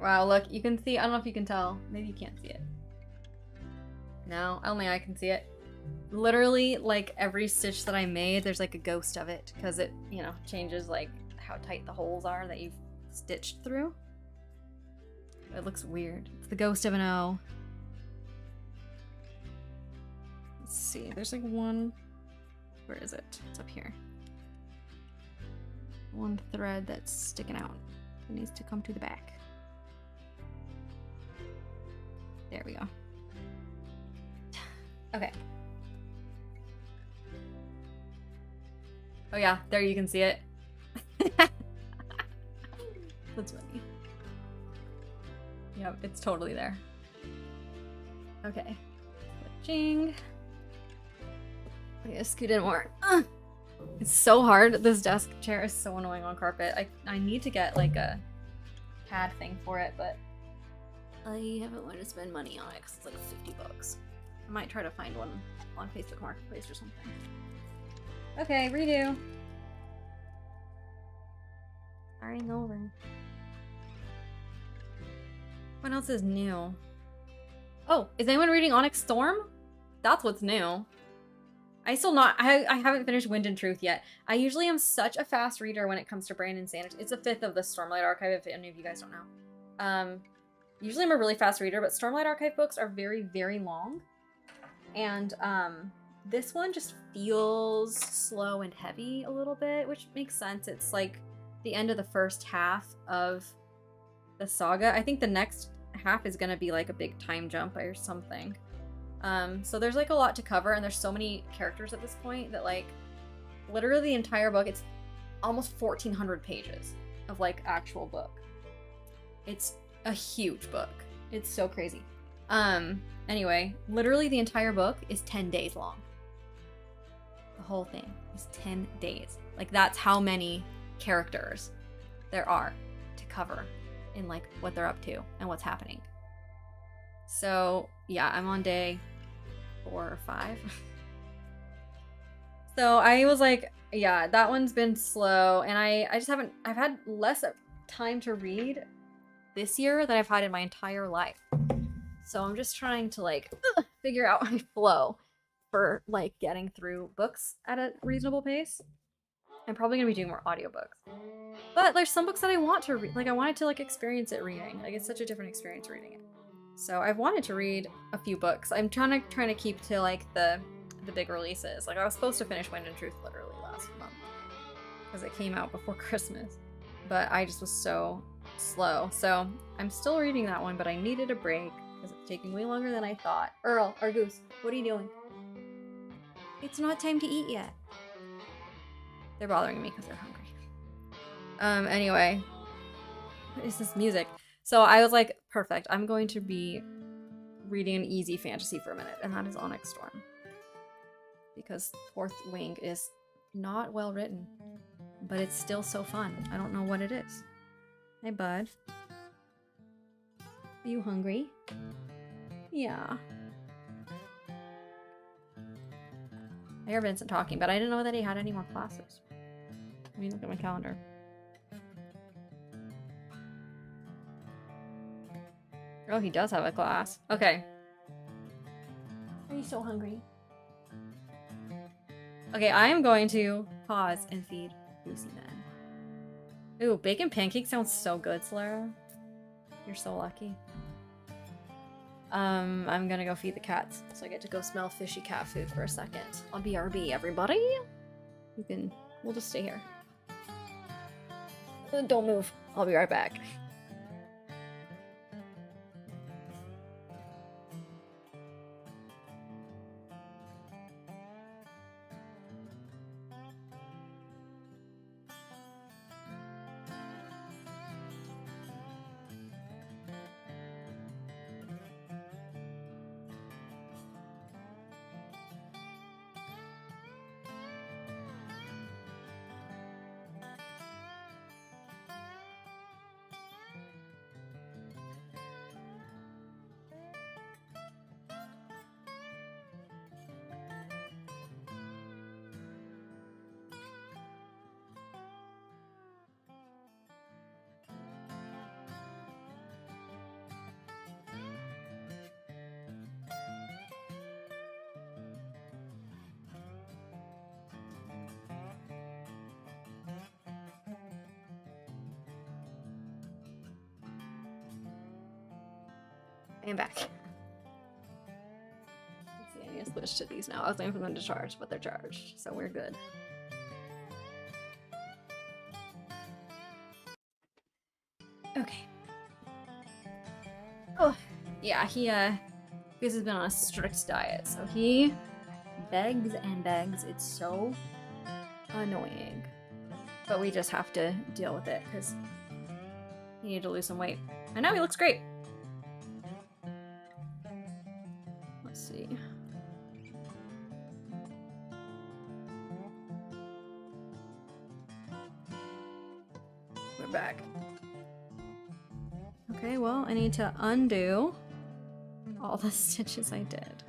Wow, look, you can see, I don't know if you can tell. Maybe you can't see it. No, only I can see it. Literally, like, every stitch that I made, there's like a ghost of it. Because it, you know, changes like how tight the holes are that you've stitched through. It looks weird. It's the ghost of an O. Let's see, there's like one... Where is it? It's up here. One thread that's sticking out. It needs to come to the back. There we go. Okay. Oh yeah, there you can see it. That's funny. Yep, it's totally there. Okay. Switching. I gotta scoot in more. It's so hard. This desk chair is so annoying on carpet. I need to get like a pad thing for it, but I haven't wanted to spend money on it because it's like $50. I might try to find one on Facebook Marketplace or something. Okay, redo. Starting over. What else is new? Oh, is anyone reading Onyx Storm? That's what's new. I haven't finished Wind and Truth yet. I usually am such a fast reader when it comes to Brandon Sanders. It's a fifth of the Stormlight Archive, if any of you guys don't know. Usually I'm a really fast reader, but Stormlight Archive books are very, very long. And this one just feels slow and heavy a little bit, which makes sense. It's like the end of the first half of the saga. I think the next half is gonna be like a big time jump or something. So there's like a lot to cover, and there's so many characters at this point that like literally the entire book, it's almost 1,400 pages of like actual book. It's a huge book. It's so crazy. Anyway, literally the entire book is 10 days long. The whole thing is 10 days. Like that's how many characters there are to cover in like what they're up to and what's happening. So yeah, I'm on day 4 or 5. So I was like, yeah, that one's been slow, and I just haven't. I've had less time to read this year than I've had in my entire life. So I'm just trying to like figure out my flow for like getting through books at a reasonable pace. I'm probably gonna be doing more audiobooks. But there's some books that I want to read. Like I wanted to like experience it reading. Like it's such a different experience reading it. So I've wanted to read a few books. I'm trying to keep to like the big releases. Like I was supposed to finish Wind and Truth literally last month because it came out before Christmas. But I just was so slow. So I'm still reading that one, but I needed a break because it's taking way longer than I thought. Earl, our goose, what are you doing? It's not time to eat yet. They're bothering me because they're hungry. Anyway, what is this music? So I was like, perfect. I'm going to be reading an easy fantasy for a minute, and that is Onyx Storm. Because Fourth Wing is not well written, but it's still so fun. I don't know what it is. Hey, bud. Are you hungry? Yeah. I hear Vincent talking, but I didn't know that he had any more classes. Let me look at my calendar. Oh, he does have a class. Okay. Are you so hungry? Okay, I am going to pause and feed Lucy then. Ooh, bacon pancake sounds so good, Solara. You're so lucky. I'm gonna go feed the cats, so I get to go smell fishy cat food for a second. I'll BRB, everybody. We'll just stay here. Don't move. I'll be right back. I am back. Let's see, I need to switch to these now. I was waiting for them to charge, but they're charged, so we're good. Okay. Oh, yeah, Goose has been on a strict diet, so he begs and begs. It's so annoying. But we just have to deal with it, because he needed to lose some weight. And now he looks great. Let's see. We're back. Okay, well, I need to undo all the stitches I did.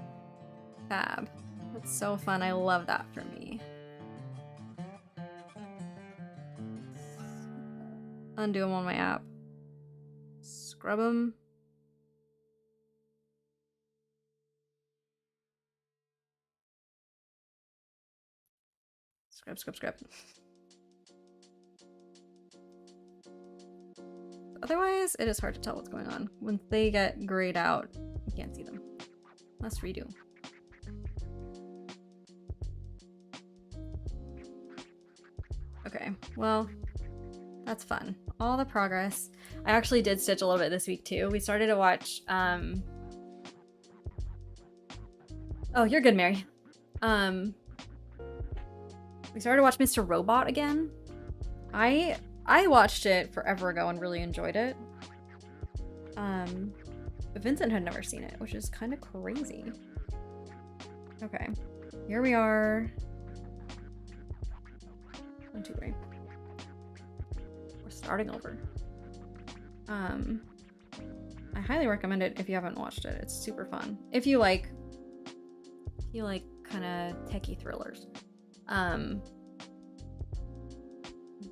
Fab. That's so fun. I love that for me. Undo them on my app. Scrub them. Scrub, scrub, scrub. Otherwise, it is hard to tell what's going on. When they get grayed out, you can't see them. Let's redo. Okay, well, that's fun. All the progress. I actually did stitch a little bit this week too. We started to watch, oh, you're good, Mary. We started to watch Mr. Robot again. I watched it forever ago and really enjoyed it. But Vincent had never seen it, which is kind of crazy. Okay, here we are. 1, 2, 3. We're starting over. I highly recommend it if you haven't watched it. It's super fun. If you like kind of techie thrillers.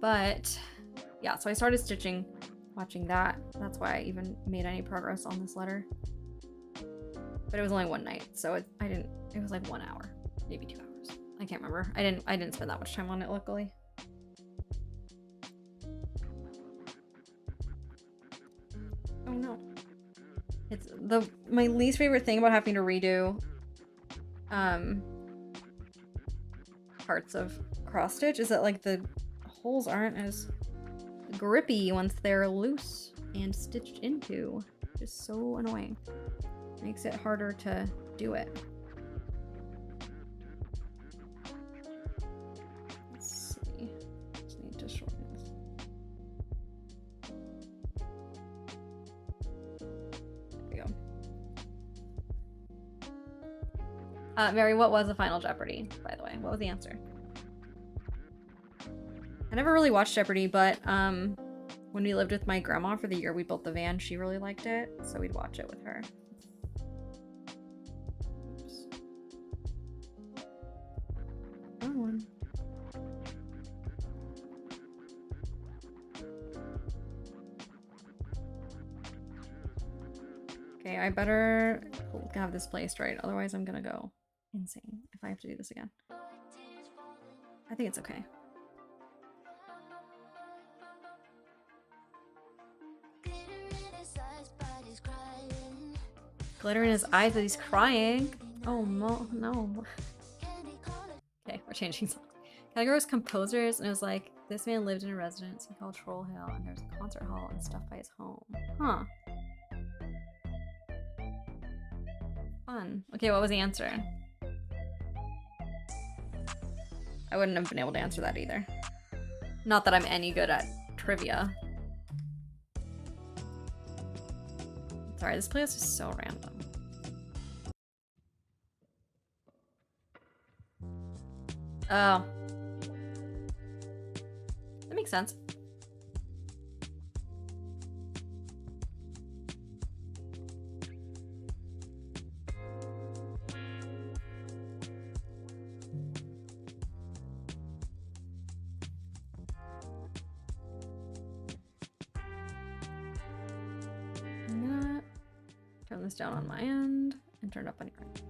But yeah, so I started stitching, watching that. That's why I even made any progress on this letter. But it was only one night, so it was like 1 hour, maybe 2 hours. I can't remember. I didn't spend that much time on it, luckily. Oh no. It's my least favorite thing about having to redo parts of cross stitch is that like the holes aren't as grippy once they're loose and stitched into. Just so annoying. Makes it harder to do it. Let's see. Just need to shorten this. There we go. Mary, what was the Final Jeopardy, by the way? What was the answer? I never really watched Jeopardy, but when we lived with my grandma for the year we built the van, she really liked it, so we'd watch it with her. Oops. Wrong one. Okay, I better have this placed right, otherwise I'm gonna go insane if I have to do this again. I think it's okay. Glitter in his eyes, but he's crying. Oh no. Okay, we're changing songs. Category composers, and it was like, this man lived in a residence he called Troll Hill, and there's a concert hall and stuff by his home. Huh. Fun. Okay, what was the answer? I wouldn't have been able to answer that either. Not that I'm any good at trivia. Sorry, this playlist is so random. Oh. That makes sense. Turn this down on my end and turn it up on your end.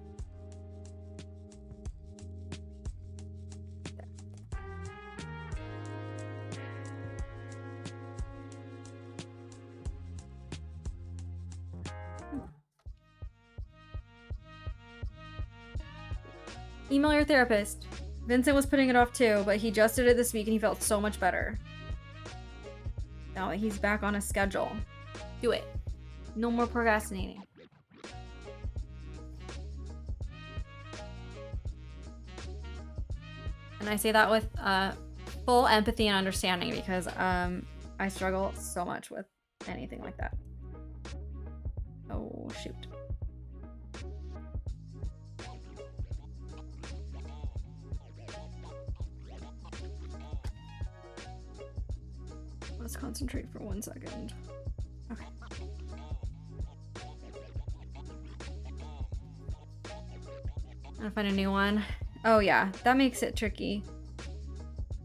Email your therapist. Vincent was putting it off too, but he just did it this week and he felt so much better. Now that he's back on a schedule. Do it. No more procrastinating. And I say that with full empathy and understanding because I struggle so much with anything like that. Oh, shoot. Let's concentrate for 1 second. Okay. I'm gonna find a new one. Oh yeah, that makes it tricky.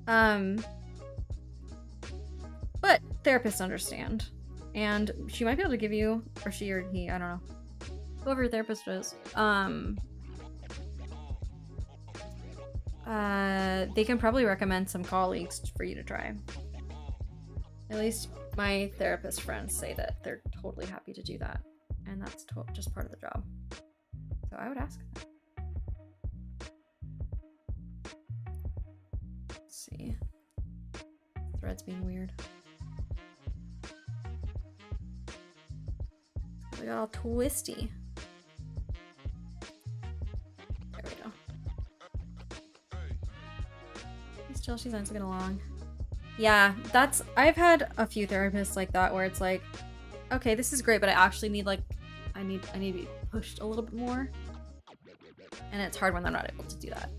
But therapists understand. And she might be able to give you, or she or he, I don't know. Whoever your therapist is. They can probably recommend some colleagues for you to try. At least my therapist friends say that they're totally happy to do that. And that's just part of the job. So I would ask that. Let's see. Thread's being weird. We got all twisty. There we go. Still, she's nice to get along. Yeah, I've had a few therapists like that where it's like, okay, this is great, but I actually need I need to be pushed a little bit more. And it's hard when they're not able to do that.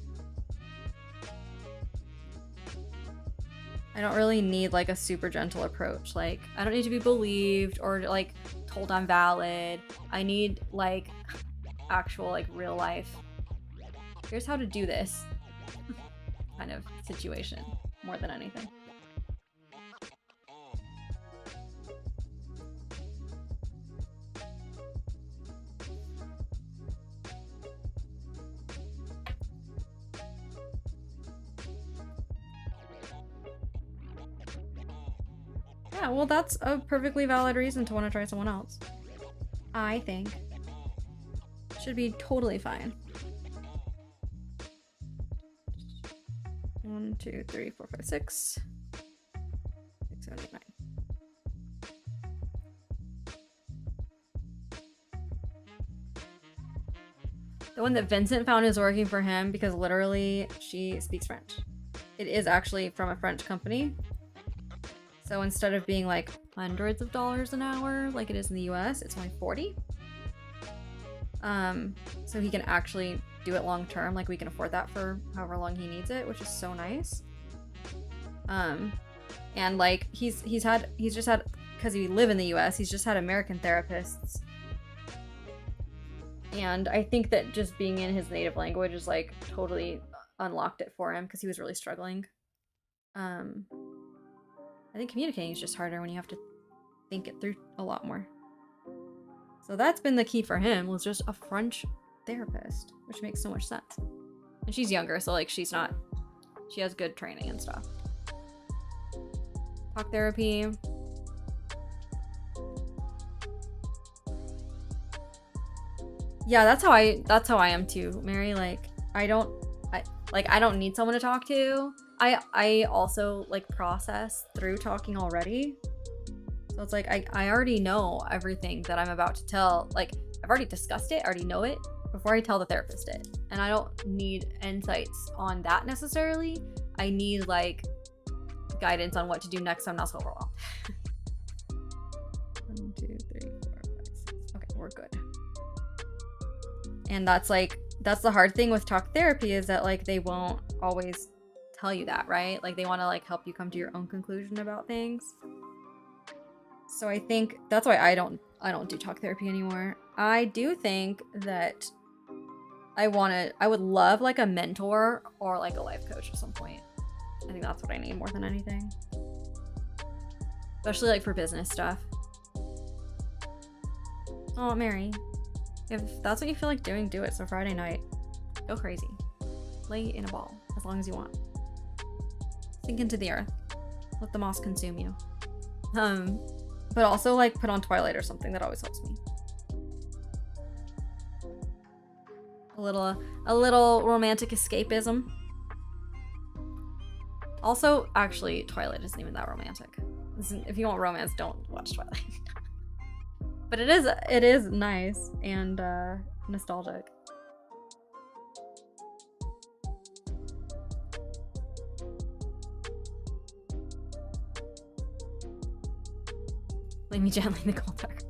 I don't really need like a super gentle approach. Like, I don't need to be believed or like told I'm valid. I need like actual like real life. Here's how to do this kind of situation more than anything. Yeah, well, that's a perfectly valid reason to want to try someone else. I think. Should be totally fine. 1, 2, 3, 4, 5, 6. 6, 7, 8, 9. The one that Vincent found is working for him because literally she speaks French. It is actually from a French company. So instead of being like hundreds of dollars an hour like it is in the US, it's only 40. So he can actually do it long term. Like we can afford that for however long he needs it, which is so nice. And like he's just had, because we live in the US, he's just had American therapists. And I think that just being in his native language is like totally unlocked it for him because he was really struggling. I think communicating is just harder when you have to think it through a lot more. So that's been the key for him, was just a French therapist, which makes so much sense. And she's younger, so like she has good training and stuff. Talk therapy. Yeah, that's how I am too, Mary. Like I don't need someone to talk to. I also like process through talking already. So it's like I already know everything that I'm about to tell. Like I've already discussed it, I already know it before I tell the therapist it. And I don't need insights on that necessarily. I need like guidance on what to do next so I'm not so overwhelmed. 1, 2, 3, 4, 5, 6. Okay, we're good. And that's the hard thing with talk therapy, is that like they won't always tell you that, right? Like they want to like help you come to your own conclusion about things. So I think that's why I don't do talk therapy anymore. I do think that I would love like a mentor or like a life coach at some point. I think that's what I need more than anything. Especially like for business stuff. Oh, Mary. If that's what you feel like doing, do it. So Friday night, go crazy. Lay in a ball as long as you want. Sink into the earth. Let the moss consume you. But also like put on Twilight or something. That always helps me. A little romantic escapism. Also, actually, Twilight isn't even that romantic. If you want romance, don't watch Twilight. But it is nice and nostalgic. Lay me gently in the cold dark.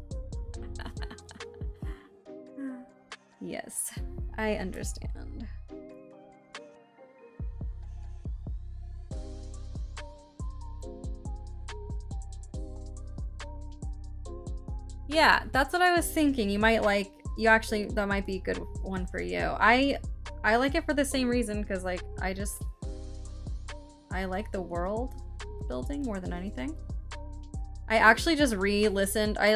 Yes, I understand. Yeah, that's what I was thinking. That might be a good one for you. I like it for the same reason, because like I like the world building more than anything. I actually just re-listened. I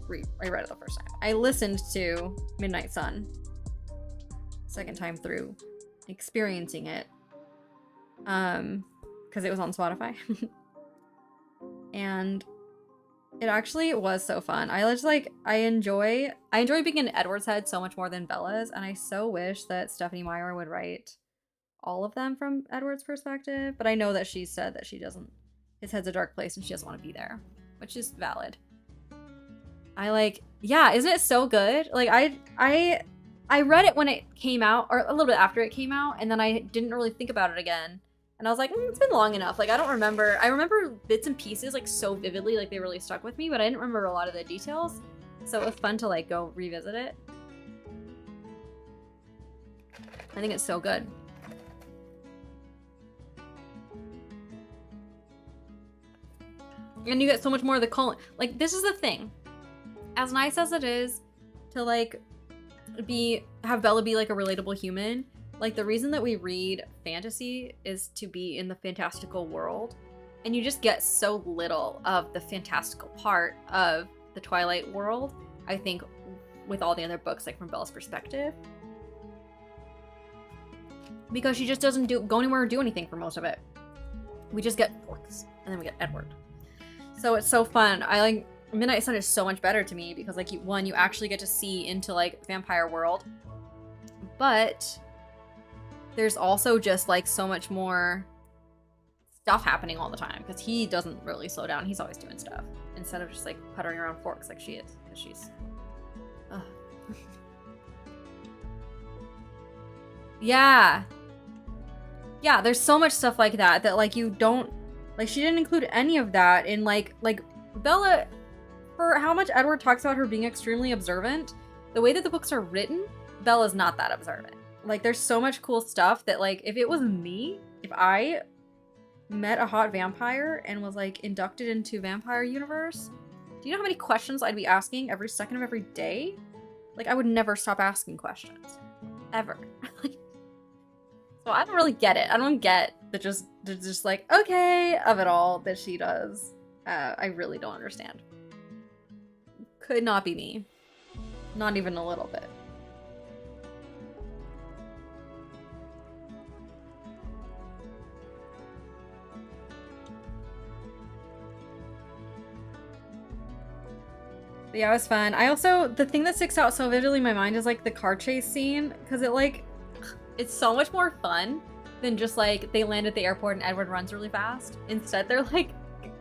read it the first time. I listened to Midnight Sun second time through, experiencing it, because it was on Spotify. And it actually was so fun. I enjoy being in Edward's head so much more than Bella's, and I so wish that Stephenie Meyer would write all of them from Edward's perspective, but I know that she said that she doesn't, his head's a dark place and she doesn't want to be there, which is valid. Yeah, isn't it so good? Like I read it when it came out, or a little bit after it came out, and then I didn't really think about it again. And I was like, it's been long enough. Like, I don't remember. I remember bits and pieces, like, so vividly. Like, they really stuck with me, but I didn't remember a lot of the details. So it was fun to, like, go revisit it. I think it's so good. And you get so much more of the colon. Like, this is the thing. As nice as it is to, like, have Bella be, like, a relatable human, like, the reason that we read fantasy is to be in the fantastical world. And you just get so little of the fantastical part of the Twilight world, I think, with all the other books, like, from Bella's perspective. Because she just doesn't go anywhere or do anything for most of it. We just get Forks, and then we get Edward. So it's so fun. Midnight Sun is so much better to me because, like, you actually get to see into, like, vampire world. But there's also just, like, so much more stuff happening all the time because he doesn't really slow down. He's always doing stuff instead of just, like, puttering around Forks like she is, because she's... Ugh. Yeah. Yeah, there's so much stuff like that like, you don't... Like, she didn't include any of that in, like, Bella... For how much Edward talks about her being extremely observant, the way that the books are written, Bella's not that observant. Like, there's so much cool stuff that, like, if it was me, if I met a hot vampire and was, like, inducted into vampire universe, do you know how many questions I'd be asking every second of every day? Like, I would never stop asking questions. Ever. So I don't really get it. I don't get the just like, okay, of it all that she does. I really don't understand. Could not be me. Not even a little bit. But yeah, it was fun. I also, the thing that sticks out so vividly in my mind is, like, the car chase scene, because it, like, it's so much more fun than just, like, they land at the airport and Edward runs really fast. Instead, they're, like,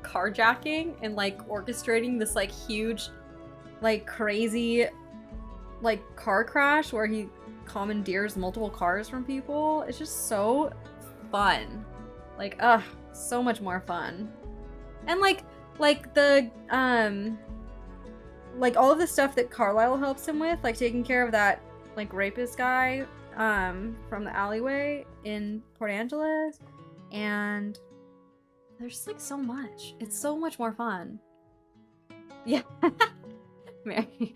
carjacking and, like, orchestrating this, like, huge, like, crazy, like, car crash where he commandeers multiple cars from people. It's just so fun. Like, so much more fun. And, like the, like, all of the stuff that Carlisle helps him with, like, taking care of that, like, rapist guy, from the alleyway in Port Angeles, and there's just, like, so much. It's so much more fun. Yeah. Mary.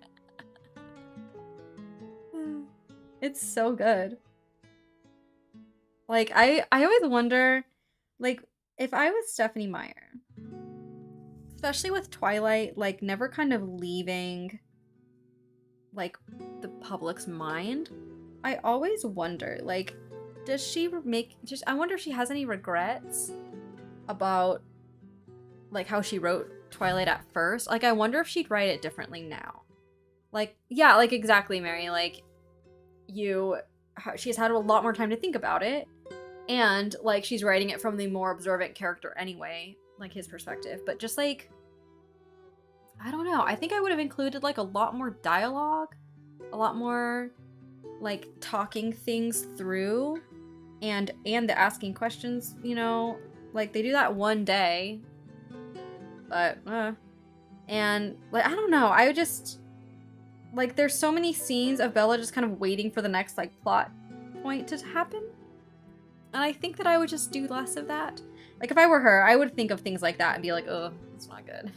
It's so good. Like, I always wonder, like, if I was Stephenie Meyer, especially with Twilight, like, never kind of leaving, like, the public's mind, I always wonder, like, does she I wonder if she has any regrets about, like, how she wrote Twilight at first. Like, I wonder if she'd write it differently now. Like, yeah, like, exactly, Mary. Like, she's had a lot more time to think about it, and, like, she's writing it from the more observant character anyway, like, his perspective. But just, like, I don't know. I think I would have included, like, a lot more dialogue, a lot more, like, talking things through, and the asking questions, you know? Like, they do that one day, but, and, like, I don't know, I would just, like, there's so many scenes of Bella just kind of waiting for the next, like, plot point to happen, and I think that I would just do less of that. Like, if I were her, I would think of things like that and be like, oh, it's not good.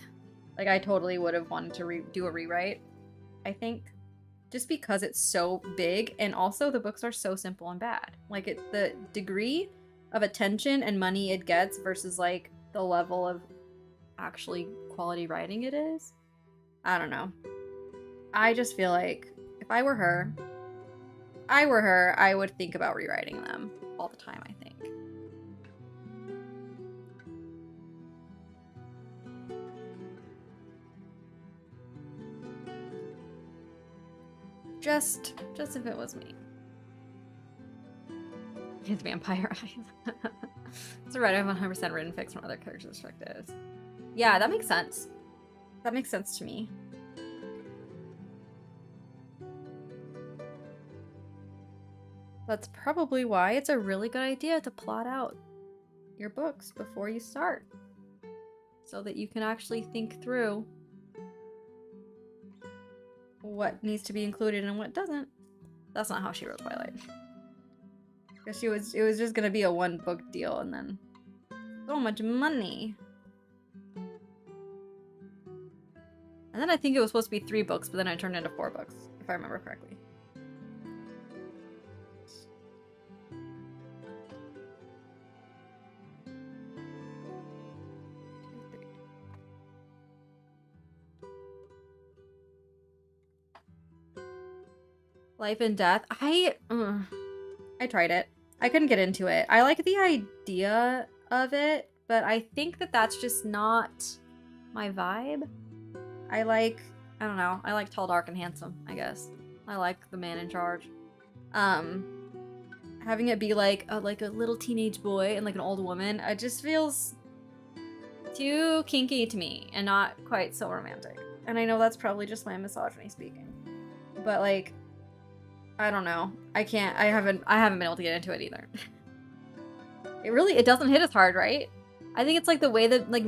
Like, I totally would have wanted to do a rewrite, I think. Just because it's so big, and also the books are so simple and bad. Like, the degree of attention and money it gets versus, like, the level of actually quality writing it is. I don't know. I just feel like if I were her, I would think about rewriting them all the time, I think. Just if it was me. His vampire eyes. It's alright, I have 100% written fics from other characters' perspectives. Yeah, that makes sense. That makes sense to me. That's probably why it's a really good idea to plot out your books before you start, so that you can actually think through what needs to be included and what doesn't. That's not how she wrote Twilight. Because it was just gonna be a one book deal, and then so much money. And then I think it was supposed to be 3 books, but then I turned it into 4 books, if I remember correctly. Life and Death. I tried it. I couldn't get into it. I like the idea of it, but I think that that's just not my vibe. I don't know. I like tall, dark, and handsome, I guess. I like the man in charge. Having it be like a little teenage boy and like an old woman, it just feels too kinky to me and not quite so romantic. And I know that's probably just my misogyny speaking. But like, I don't know. I haven't been able to get into it either. It doesn't hit as hard, right? I think it's like the way that like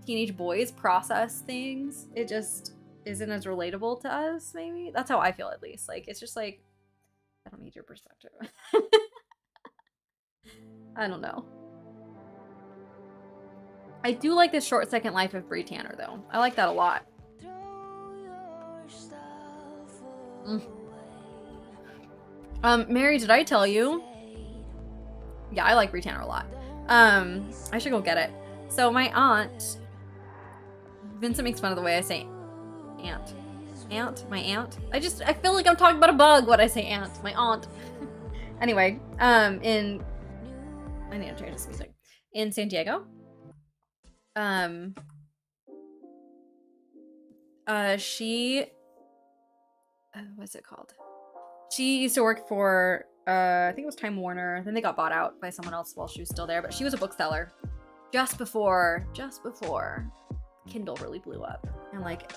teenage boys process things. It just isn't as relatable to us, maybe. That's how I feel, at least. Like, it's just like, I don't need your perspective. I don't know. I do like this Short Second Life of Bree Tanner, though. I like that a lot. Mary, did I tell you? Yeah, I like Bree Tanner a lot. I should go get it. So my aunt, Vincent makes fun of the way I say aunt. My aunt. I feel like I'm talking about a bug when I say aunt. My aunt. Anyway, I need to change this music. In San Diego. What's it called? She used to work for, I think it was Time Warner. Then they got bought out by someone else while she was still there. But she was a bookseller just before Kindle really blew up and like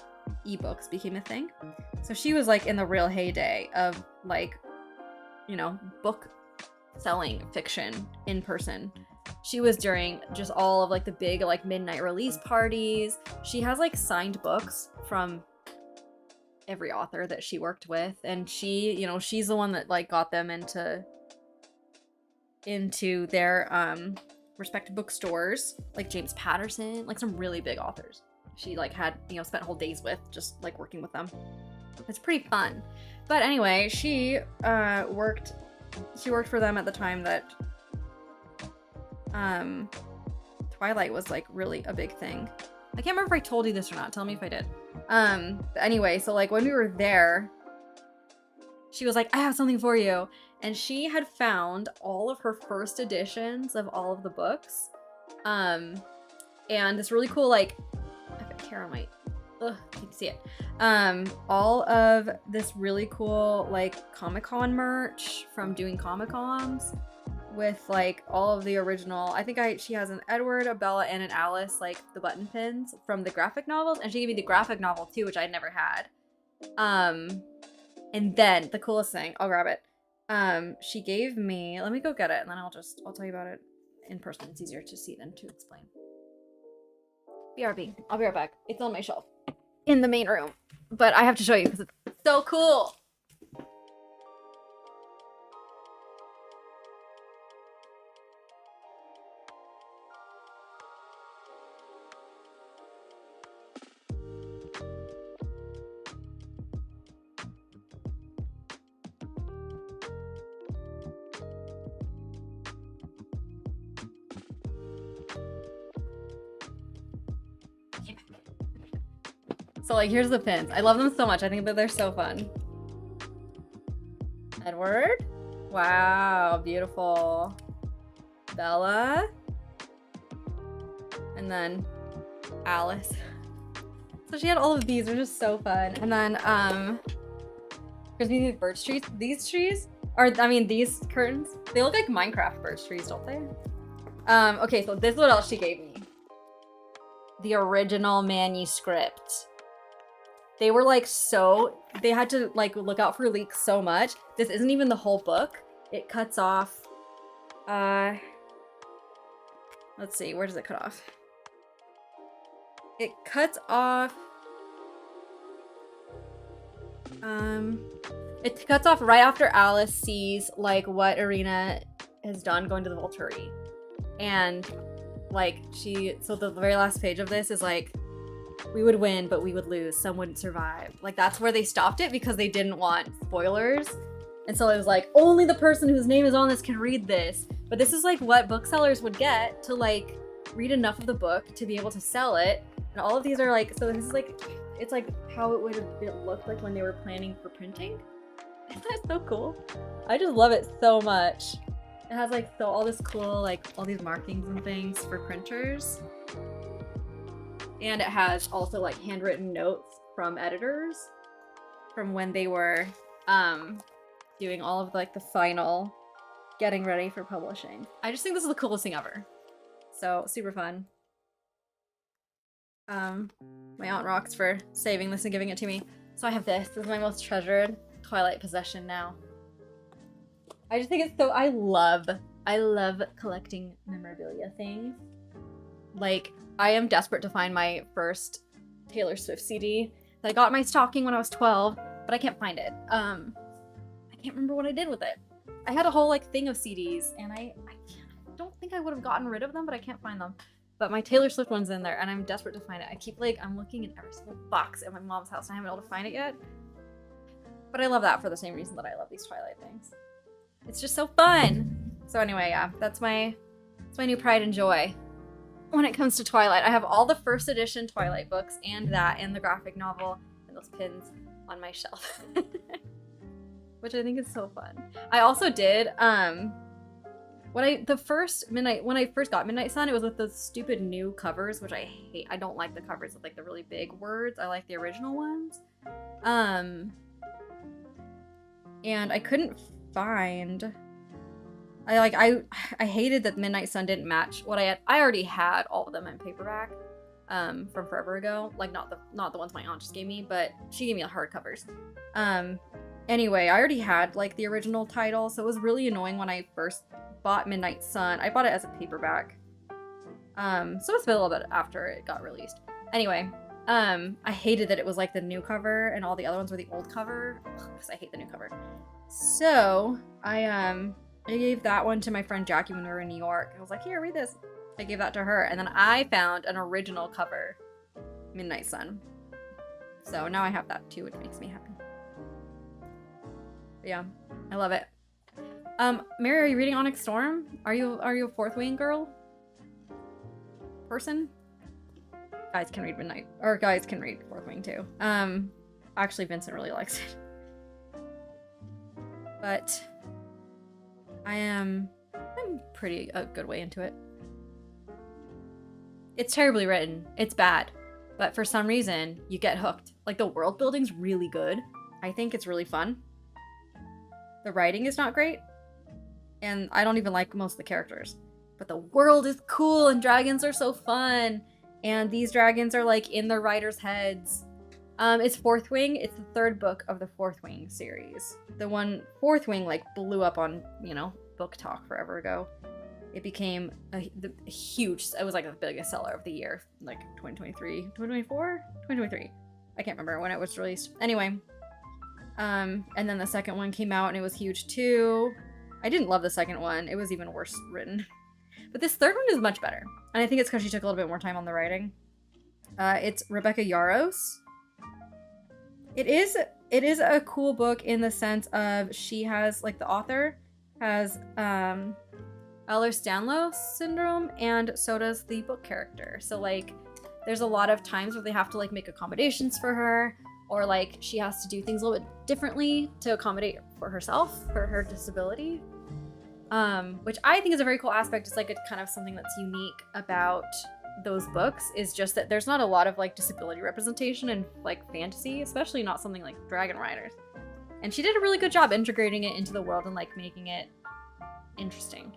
ebooks became a thing. So she was like in the real heyday of like, you know, book selling fiction in person. She was during just all of like the big like midnight release parties. She has like signed books from every author that she worked with, and she, you know, she's the one that like got them into their respective bookstores, like James Patterson, like some really big authors. She like had, you know, spent whole days with, just like working with them. It's pretty fun. But anyway, she worked for them at the time that Twilight was like really a big thing. I can't remember if I told you this or not. Tell me if I did. But anyway, so like when we were there, she was like, I have something for you. And she had found all of her first editions of all of the books. And this really cool, like, I bet Kara might, you can see it. All of this really cool, like, Comic-Con merch from doing Comic-Cons with, like, all of the original, I think she has an Edward, a Bella, and an Alice, like, the button pins from the graphic novels. And she gave me the graphic novel, too, which I'd never had. And then, the coolest thing, I'll grab it. She gave me, let me go get it, and then I'll tell you about it in person. It's easier to see than to explain. BRB. I'll be right back. It's on my shelf in the main room, but I have to show you because it's so cool. So, like, here's the pins. I love them so much. I think that they're so fun. Edward. Wow, beautiful. Bella. And then Alice. So she had all of these, which is so fun. And then, here's me these birch trees. These trees are, I mean, these curtains, they look like Minecraft birch trees, don't they? Okay, so this is what else she gave me. The original manuscript. They were like they had to like look out for leaks so much. This isn't even the whole book. It cuts off, let's see, where does it cut off? It cuts off, it cuts off right after Alice sees like what Irina has done going to the Volturi. And like so the very last page of this is like, we would win, but we would lose. Some wouldn't survive. Like, that's where they stopped it because they didn't want spoilers. And so it was like, only the person whose name is on this can read this. But this is like what booksellers would get to like read enough of the book to be able to sell it. And all of these are like, so this is like, it's like how it would have looked like when they were planning for printing. Isn't that so cool? I just love it so much. It has like all this cool, like all these markings and things for printers. And it has also like handwritten notes from editors from when they were doing all of like the final getting ready for publishing. I just think this is the coolest thing ever. So super fun. My aunt rocks for saving this and giving it to me. So I have this. This is my most treasured Twilight possession now. I just think it's so, I love collecting memorabilia things. Like, I am desperate to find my first Taylor Swift CD that I got in my stocking when I was 12, but I can't find it. I can't remember what I did with it. I had a whole like thing of CDs, and I don't think I would have gotten rid of them, but I can't find them. But my Taylor Swift one's in there, and I'm desperate to find it. I keep like, I'm looking in every single box at my mom's house, and I haven't been able to find it yet. But I love that for the same reason that I love these Twilight things. It's just so fun. So anyway, yeah, that's my new pride and joy. When it comes to Twilight, I have all the first edition Twilight books and the graphic novel and those pins on my shelf. Which I think is so fun. I also did, when I first got Midnight Sun, it was with those stupid new covers, which I hate. I don't like the covers with like the really big words. I like the original ones. And I couldn't find... I hated that Midnight Sun didn't match what I had. I already had all of them in paperback from forever ago. Like, not the ones my aunt just gave me, but she gave me the hardcovers. Anyway, I already had, like, the original title, so it was really annoying when I first bought Midnight Sun. I bought it as a paperback. So it's been a little bit after it got released. Anyway, I hated that it was, like, the new cover, and all the other ones were the old cover, because I hate the new cover. So, I gave that one to my friend Jackie when we were in New York. I was like, here, read this. I gave that to her, and then I found an original cover, Midnight Sun. So now I have that too, which makes me happy. But yeah, I love it. Mary, are you reading Onyx Storm? Are you a Fourth Wing girl? Person? Guys can read Midnight, or guys can read Fourth Wing too. Actually, Vincent really likes it. But I'm pretty a good way into it. It's terribly written. It's bad. But for some reason, you get hooked. Like, the world building's really good. I think it's really fun. The writing is not great. And I don't even like most of the characters. But the world is cool, and dragons are so fun. And these dragons are, like, in their writers' heads. It's Fourth Wing. It's the third book of the Fourth Wing series. The one, Fourth Wing, like, blew up on, Book Talk forever ago. It became a huge, it was like the biggest seller of the year, like 2023, 2024, 2023. I can't remember when it was released. Anyway, and then the second one came out and it was huge too. I didn't love the second one. It was even worse written. But this third one is much better. And I think it's because she took a little bit more time on the writing. It's Rebecca Yarros. It is a cool book in the sense of she has, like, the author has, Ehlers-Danlos syndrome, and so does the book character. So, like, there's a lot of times where they have to, like, make accommodations for her, or, like, she has to do things a little bit differently to accommodate for herself, for her disability. Which I think is a very cool aspect. It's, like, a kind of something that's unique about those books, is just that there's not a lot of, like, disability representation in, like, fantasy, especially not something like Dragon Riders. And she did a really good job integrating it into the world and, like, making it interesting.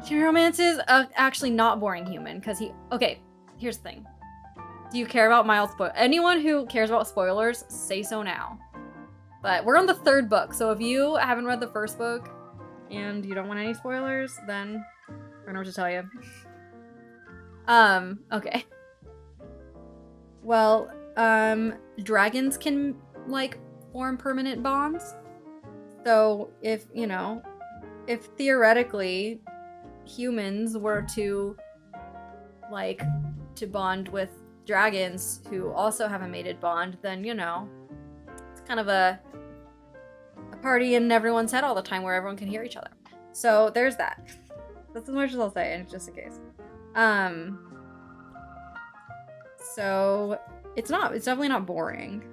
Romance is actually not boring human, because okay, here's the thing. Do you care about mild spoilers? Anyone who cares about spoilers, say so now. But we're on the third book, so if you haven't read the first book and you don't want any spoilers, then I don't know what to tell you. Okay. Well, dragons can, like, form permanent bonds. So if theoretically humans were to bond with dragons who also have a mated bond, then, you know, it's kind of a party in everyone's head all the time where everyone can hear each other. So there's that. That's as much as I'll say, and just in case. So it's definitely not boring.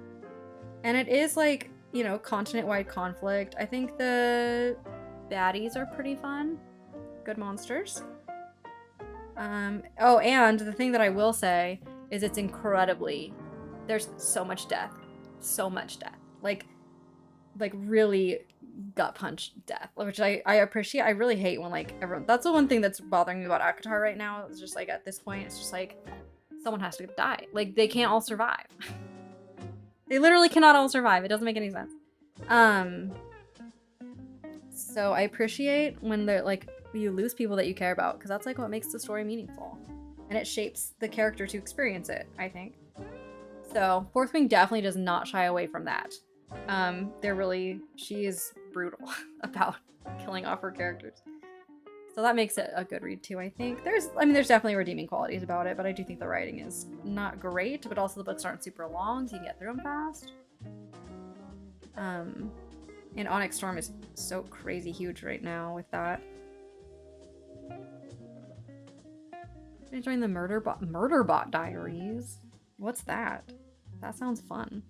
And it is like, you know, continent-wide conflict. I think the baddies are pretty fun. Good monsters. Oh, and the thing that I will say is it's incredibly, there's so much death. So much death. Like really gut punch death, which I appreciate. I really hate when like everyone, that's the one thing that's bothering me about ACOTAR right now. It's just like at this point, it's just like someone has to die. Like they can't all survive. They literally cannot all survive. It doesn't make any sense. So I appreciate when they're like, you lose people that you care about, because that's like what makes the story meaningful. And it shapes the character to experience it, I think. So Fourth Wing definitely does not shy away from that. She is brutal about killing off her characters. So that makes it a good read too, I think. There's definitely redeeming qualities about it, but I do think the writing is not great, but also the books aren't super long, so you can get through them fast. And Onyx Storm is so crazy huge right now with that. I joined the Murderbot Diaries. What's that? That sounds fun.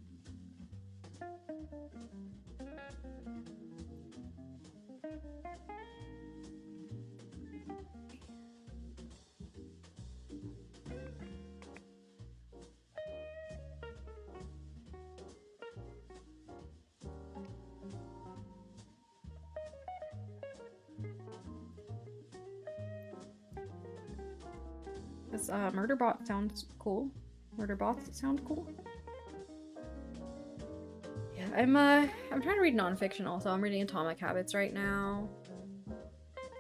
This Murderbot sounds cool. Murderbots sound cool. Yeah, I'm trying to read nonfiction also. I'm reading Atomic Habits right now.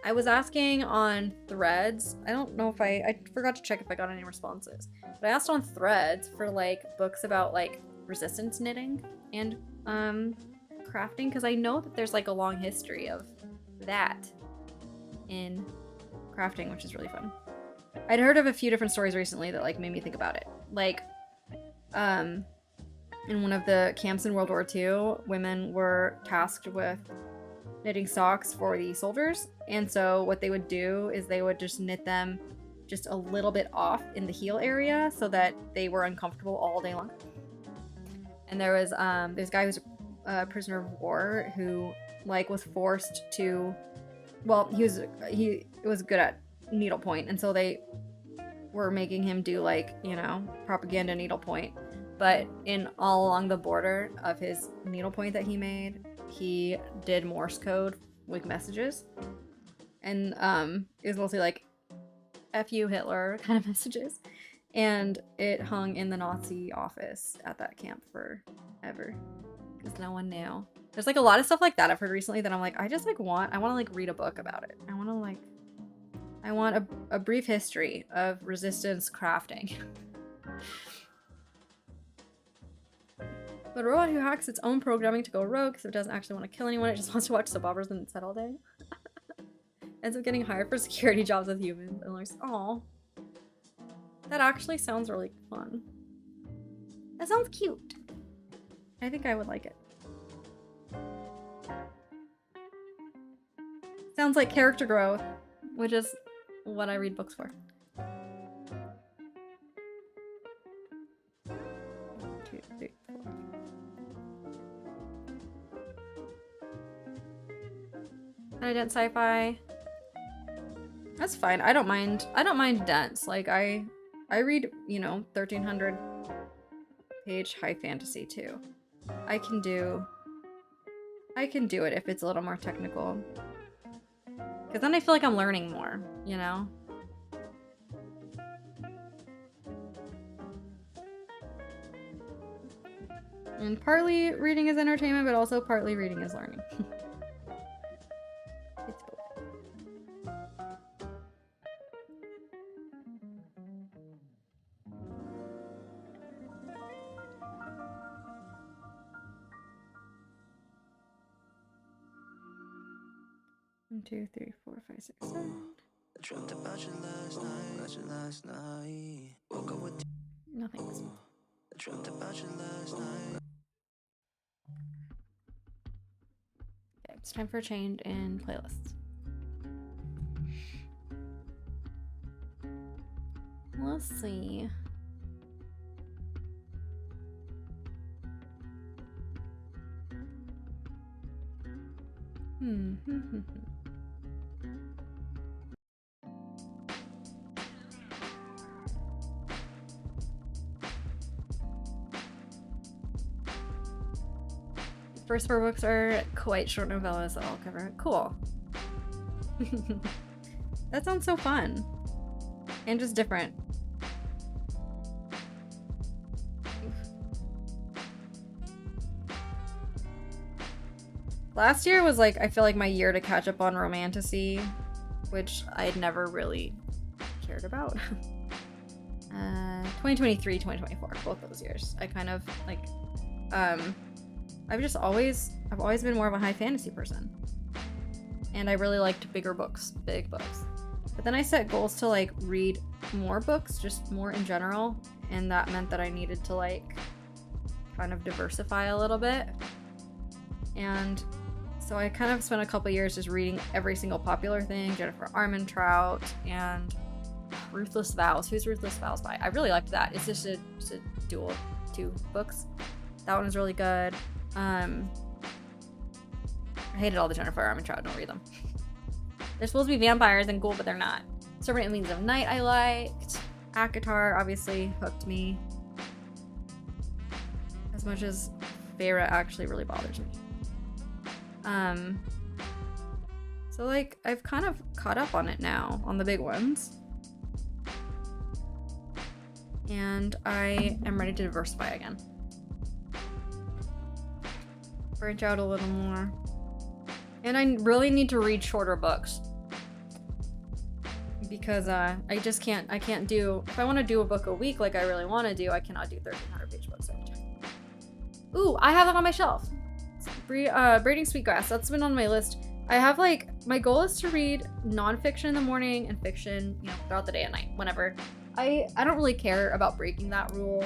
I was asking on Threads. I don't know if I forgot to check if I got any responses. But I asked on Threads for like books about like resistance knitting and crafting, because I know that there's like a long history of that in crafting, which is really fun. I'd heard of a few different stories recently that like made me think about it. Like, in one of the camps in World War II, women were tasked with knitting socks for the soldiers, and so what they would do is they would just knit them just a little bit off in the heel area so that they were uncomfortable all day long. And there was this guy who's a prisoner of war who like was forced to, well, he was good at needlepoint, and so they were making him do like, you know, propaganda needlepoint, but in all along the border of his needlepoint that he made, he did Morse code with messages, and it was mostly like F you Hitler kind of messages, and it hung in the Nazi office at that camp forever because no one knew. There's like a lot of stuff like that I've heard recently that I'm like, I want to like read a book about it. I want a brief history of resistance crafting. But a robot who hacks its own programming to go rogue so it doesn't actually want to kill anyone, it just wants to watch soap operas and sit all day. Ends up getting hired for security jobs with humans. And like, oh, that actually sounds really fun. That sounds cute. I think I would like it. Sounds like character growth, which is what I read books for. 1, 2, 3, 4. Dense sci-fi. That's fine. I don't mind dense. Like I read, you know, 1300 page high fantasy too. I can do it if it's a little more technical. Because then I feel like I'm learning more, you know? And partly reading is entertainment, but also partly reading is learning. It's both. One, 2, 3, 4, 5, 6, 7. Nothing's. Okay, it's time for a change in playlists. Let's see. First 4 books are quite short novellas that I'll cover. Cool. That sounds so fun. And just different. Last year was like, I feel like my year to catch up on Romantasy, which I'd never really cared about. 2023, 2024, both those years. I kind of like, I've always been more of a high fantasy person. And I really liked bigger books, big books. But then I set goals to like read more books, just more in general. And that meant that I needed to like kind of diversify a little bit. And so I kind of spent a couple years just reading every single popular thing, Jennifer Armentrout and Ruthless Vows. Who's Ruthless Vows by? I really liked that. It's just a dual 2 books. That one was really good. I hated all the Jennifer Armentrout. Don't read them. They're supposed to be vampires and cool, but they're not. Servant and Wings of Night I liked. ACOTAR obviously hooked me. As much as Feyre actually really bothers me. So like I've kind of caught up on it now, on the big ones. And I am ready to diversify again. Branch out a little more. And I really need to read shorter books. Because I can't do, if I want to do a book a week like I really want to do, I cannot do 1,300 page books every time. Ooh, I have that on my shelf. Braiding Sweetgrass, that's been on my list. I have like, my goal is to read nonfiction in the morning and fiction, you know, throughout the day and night, whenever. I don't really care about breaking that rule.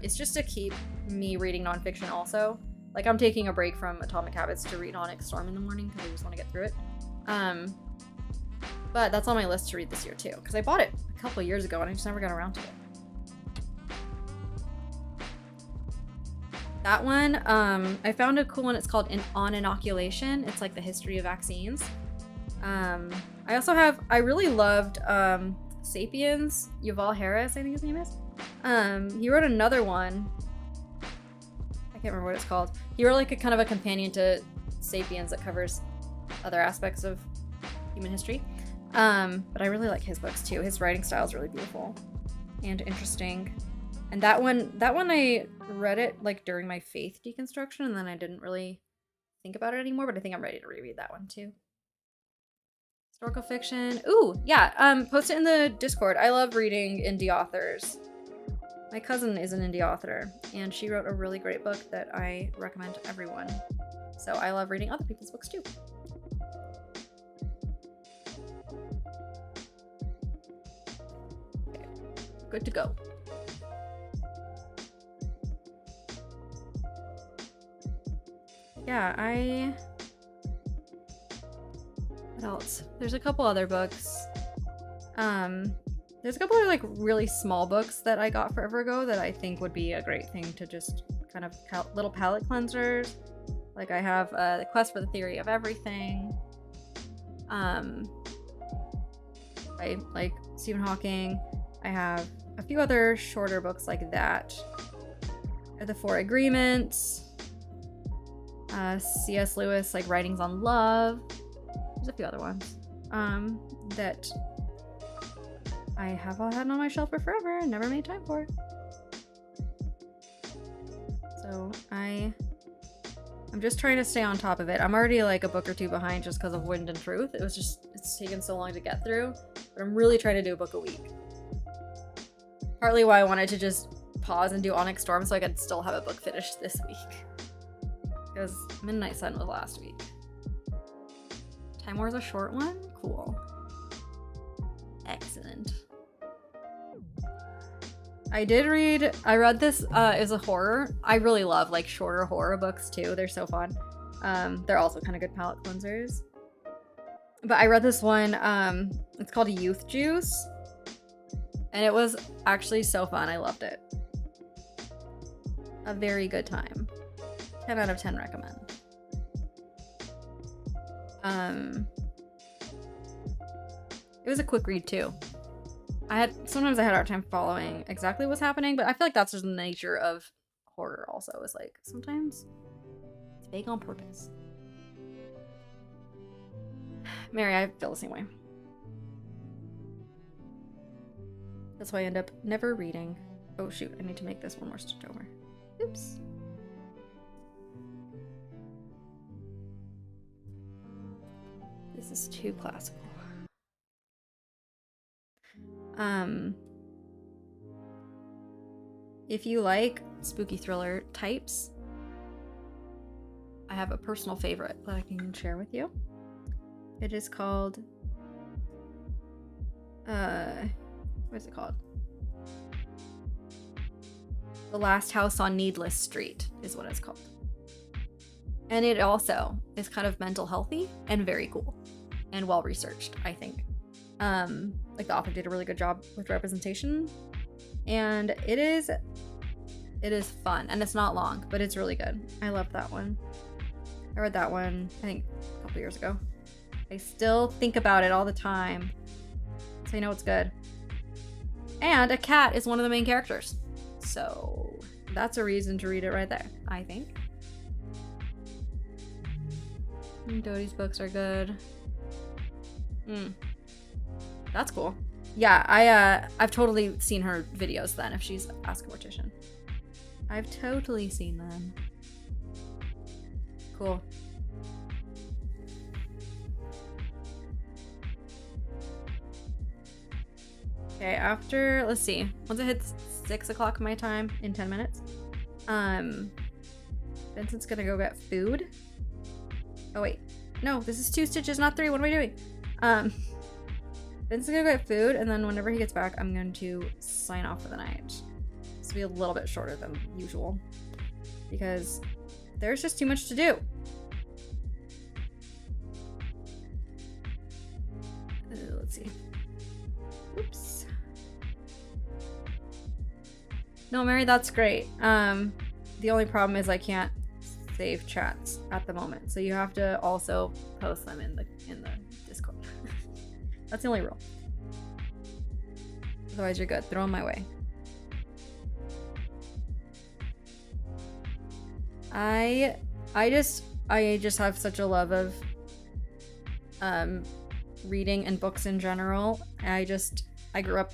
It's just to keep me reading nonfiction also. Like I'm taking a break from Atomic Habits to read Onyx Storm in the morning because I just want to get through it. But that's on my list to read this year too, because I bought it a couple of years ago and I just never got around to it. That one, I found a cool one. It's called On Inoculation. It's like the history of vaccines. I also have, I really loved Sapiens, Yuval Harris, I think his name is. He wrote another one. I can't remember what it's called. He wrote like a kind of a companion to Sapiens that covers other aspects of human history. But I really like his books too. His writing style is really beautiful and interesting. And that one I read it like during my faith deconstruction, and then I didn't really think about it anymore, but I think I'm ready to reread that one too. Historical fiction. Ooh, yeah, post it in the Discord. I love reading indie authors. My cousin is an indie author, and she wrote a really great book that I recommend to everyone. So I love reading other people's books too. Okay, good to go. Yeah, what else? There's a couple other books. There's a couple of like really small books that I got forever ago that I think would be a great thing to just kind of little palate cleansers. Like I have The Quest for the Theory of Everything. I like Stephen Hawking. I have a few other shorter books like that. The Four Agreements. C.S. Lewis, like Writings on Love. There's a few other ones that I have all had on my shelf for forever and never made time for. So I'm just trying to stay on top of it. I'm already like a book or two behind just because of Wind and Truth. It's taken so long to get through, but I'm really trying to do a book a week. Partly why I wanted to just pause and do Onyx Storm so I could still have a book finished this week. Because Midnight Sun was last week. Time War's a short one? Cool. Excellent. I read this, it was a horror. I really love like shorter horror books too. They're so fun. They're also kind of good palate cleansers. But I read this one, it's called Youth Juice. And it was actually so fun. I loved it. A very good time. 10 out of 10 recommend. It was a quick read too. Sometimes I had a hard time following exactly what's happening, but I feel like that's just the nature of horror also, is like sometimes it's vague on purpose. Mary, I feel the same way. That's why I end up never reading. Oh shoot, I need to make this one more stitch over. Oops. This is too classical. If you like spooky thriller types, I have a personal favorite that I can share with you. It is called, what is it called? The Last House on Needless Street is what it's called. And it also is kind of mental healthy and very cool and well researched, I think. Like the author did a really good job with representation, and it is fun, and it's not long, but it's really good. I love that one. I read that one I think a couple years ago. I still think about it all the time, so you know it's good. And a cat is one of the main characters, so that's a reason to read it right there, I think. Dodie's books are good. That's cool. Yeah, I've totally seen her videos then, if she's Ask a Mortician. I've totally seen them. Cool. Okay, after, let's see, once it hits 6 o'clock my time in 10 minutes, Vincent's gonna go get food. Oh wait, no, this is 2 stitches, not 3. What am I doing? Vincent's gonna go get food, and then whenever he gets back, I'm going to sign off for the night. This will be a little bit shorter than usual, because there's just too much to do. Let's see. Oops. No, Mary, that's great. The only problem is I can't save chats at the moment, so you have to also post them in the Discord. That's the only rule. Otherwise, you're good. Throw them my way. I just have such a love of reading and books in general. I grew up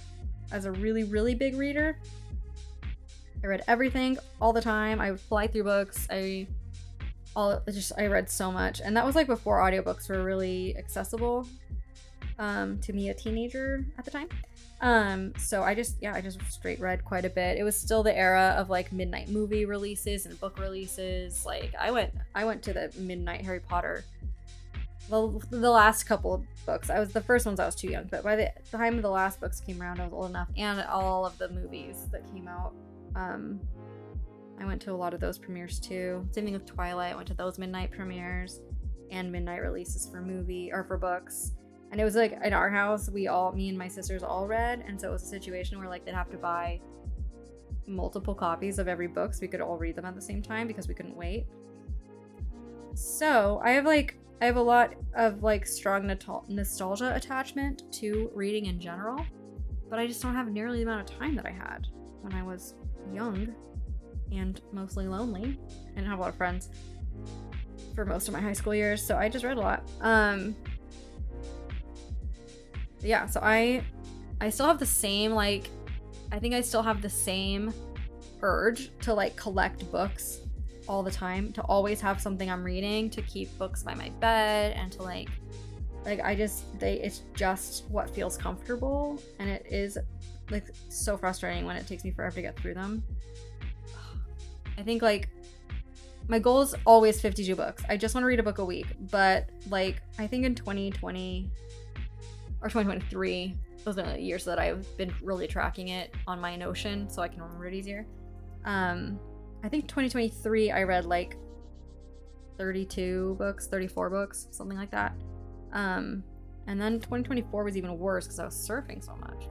as a really, really big reader. I read everything all the time. I would fly through books. I read so much, and that was like before audiobooks were really accessible to me, a teenager at the time. So I just straight read quite a bit. It was still the era of like midnight movie releases and book releases. Like I went to the midnight Harry Potter. The last couple of books, the first ones I was too young, but by the time the last books came around, I was old enough, and all of the movies that came out. I went to a lot of those premieres too. Same thing with Twilight. I went to those midnight premieres and midnight releases for books. And it was like in our house, me and my sisters all read, and so it was a situation where like they'd have to buy multiple copies of every book so we could all read them at the same time because we couldn't wait. So I have a lot of like strong nostalgia attachment to reading in general, but I just don't have nearly the amount of time that I had when I was young and mostly lonely. I didn't have a lot of friends for most of my high school years, so I just read a lot. Yeah, so I still have the same, I think I still have the same urge to like collect books all the time, to always have something I'm reading, to keep books by my bed, and to it's just what feels comfortable, and it is like so frustrating when it takes me forever to get through them. I think like my goal is always 52 books. I just want to read a book a week, but like I think in 2020 or 2023 those are the years that I've been really tracking it on my Notion so I can remember it easier. I think 2023 I read like 32 books, 34 books, something like that. And then 2024 was even worse because I was surfing so much.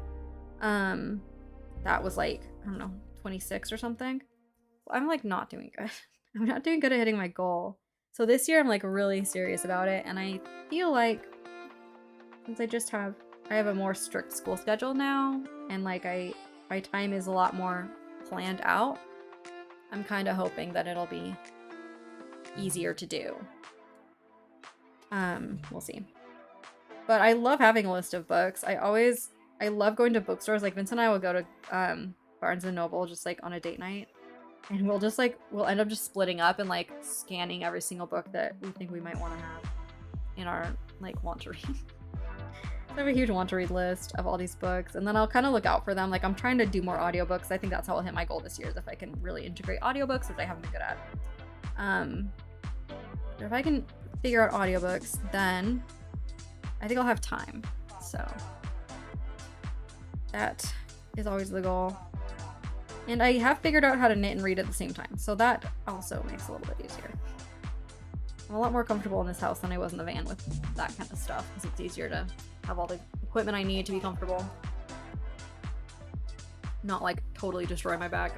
That was like, I don't know, 26 or something. I'm like not doing good. I'm not doing good at hitting my goal. So this year I'm like really serious about it, and I feel like since I have a more strict school schedule now, and like my time is a lot more planned out, I'm kind of hoping that it'll be easier to do. We'll see. But I love having a list of books. I love going to bookstores. Like Vincent and I will go to Barnes and Noble just like on a date night, and we'll end up just splitting up and like scanning every single book that we think we might want to have in our like want to read. I have a huge want to read list of all these books, and then I'll kind of look out for them. Like I'm trying to do more audiobooks. I think that's how I'll hit my goal this year, is if I can really integrate audiobooks, which I haven't been good at. If I can figure out audiobooks, then I think I'll have time. So that is always the goal. And I have figured out how to knit and read at the same time, so that also makes it a little bit easier. I'm a lot more comfortable in this house than I was in the van with that kind of stuff, because it's easier to have all the equipment I need to be comfortable. Not like totally destroy my back.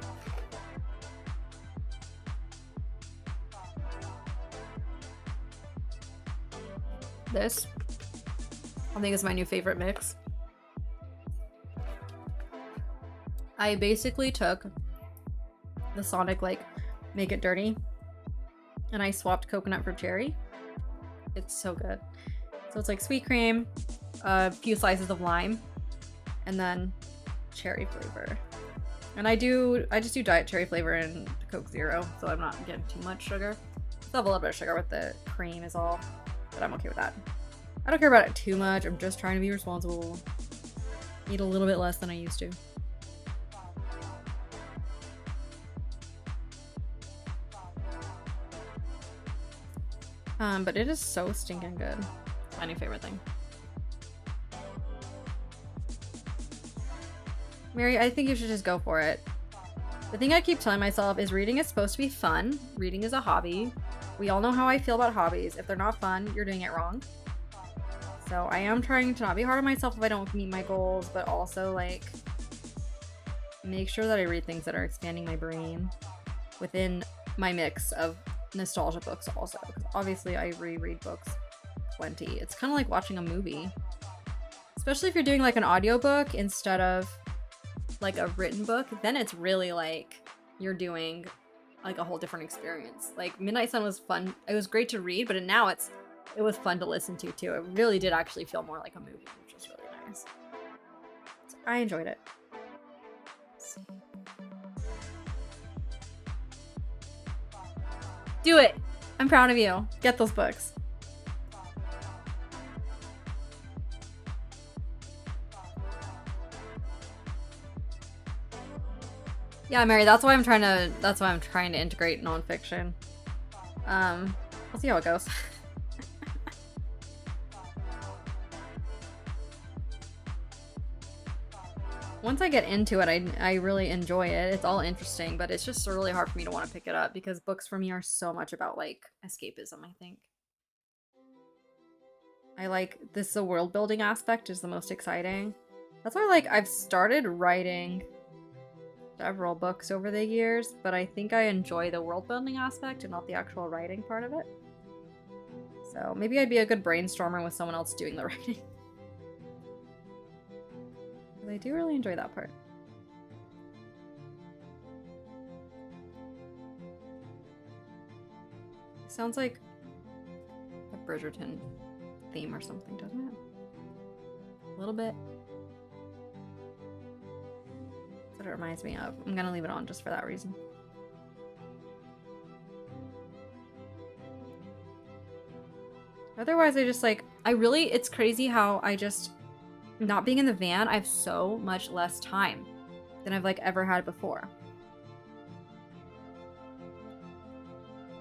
This, I think, is my new favorite mix. I basically took the Sonic like Make It Dirty and I swapped coconut for cherry. It's so good. So it's like sweet cream, a few slices of lime, and then cherry flavor. And I just do diet cherry flavor and Coke Zero, so I'm not getting too much sugar. Still have a little bit of sugar with the cream is all, but I'm okay with that. I don't care about it too much. I'm just trying to be responsible. Eat a little bit less than I used to. But it is so stinking good. It's my new favorite thing. Mary, I think you should just go for it. The thing I keep telling myself is reading is supposed to be fun. Reading is a hobby. We all know how I feel about hobbies. If they're not fun, you're doing it wrong. So I am trying to not be hard on myself if I don't meet my goals, but also like make sure that I read things that are expanding my brain within my mix of nostalgia books also. Obviously I reread books plenty. It's kind of like watching a movie. Especially if you're doing like an audiobook instead of like a written book, then it's really like you're doing like a whole different experience. Like Midnight Sun was fun. It was great to read, but now it was fun to listen to too. It really did actually feel more like a movie, which was really nice. So I enjoyed it. Do it! I'm proud of you. Get those books. Yeah, Mary, that's why I'm trying to integrate nonfiction. We'll see how it goes. Once I get into it, I really enjoy it. It's all interesting, but it's just really hard for me to want to pick it up because books for me are so much about like escapism, I think. I like this, the world building aspect is the most exciting. That's why like I've started writing several books over the years, but I think I enjoy the world building aspect and not the actual writing part of it. So maybe I'd be a good brainstormer with someone else doing the writing. I do really enjoy that part. Sounds like a Bridgerton theme or something, doesn't it? A little bit. That's what it reminds me of. I'm gonna leave it on just for that reason. Otherwise, I just like, it's crazy how I just, not being in the van, I have so much less time than I've like ever had before.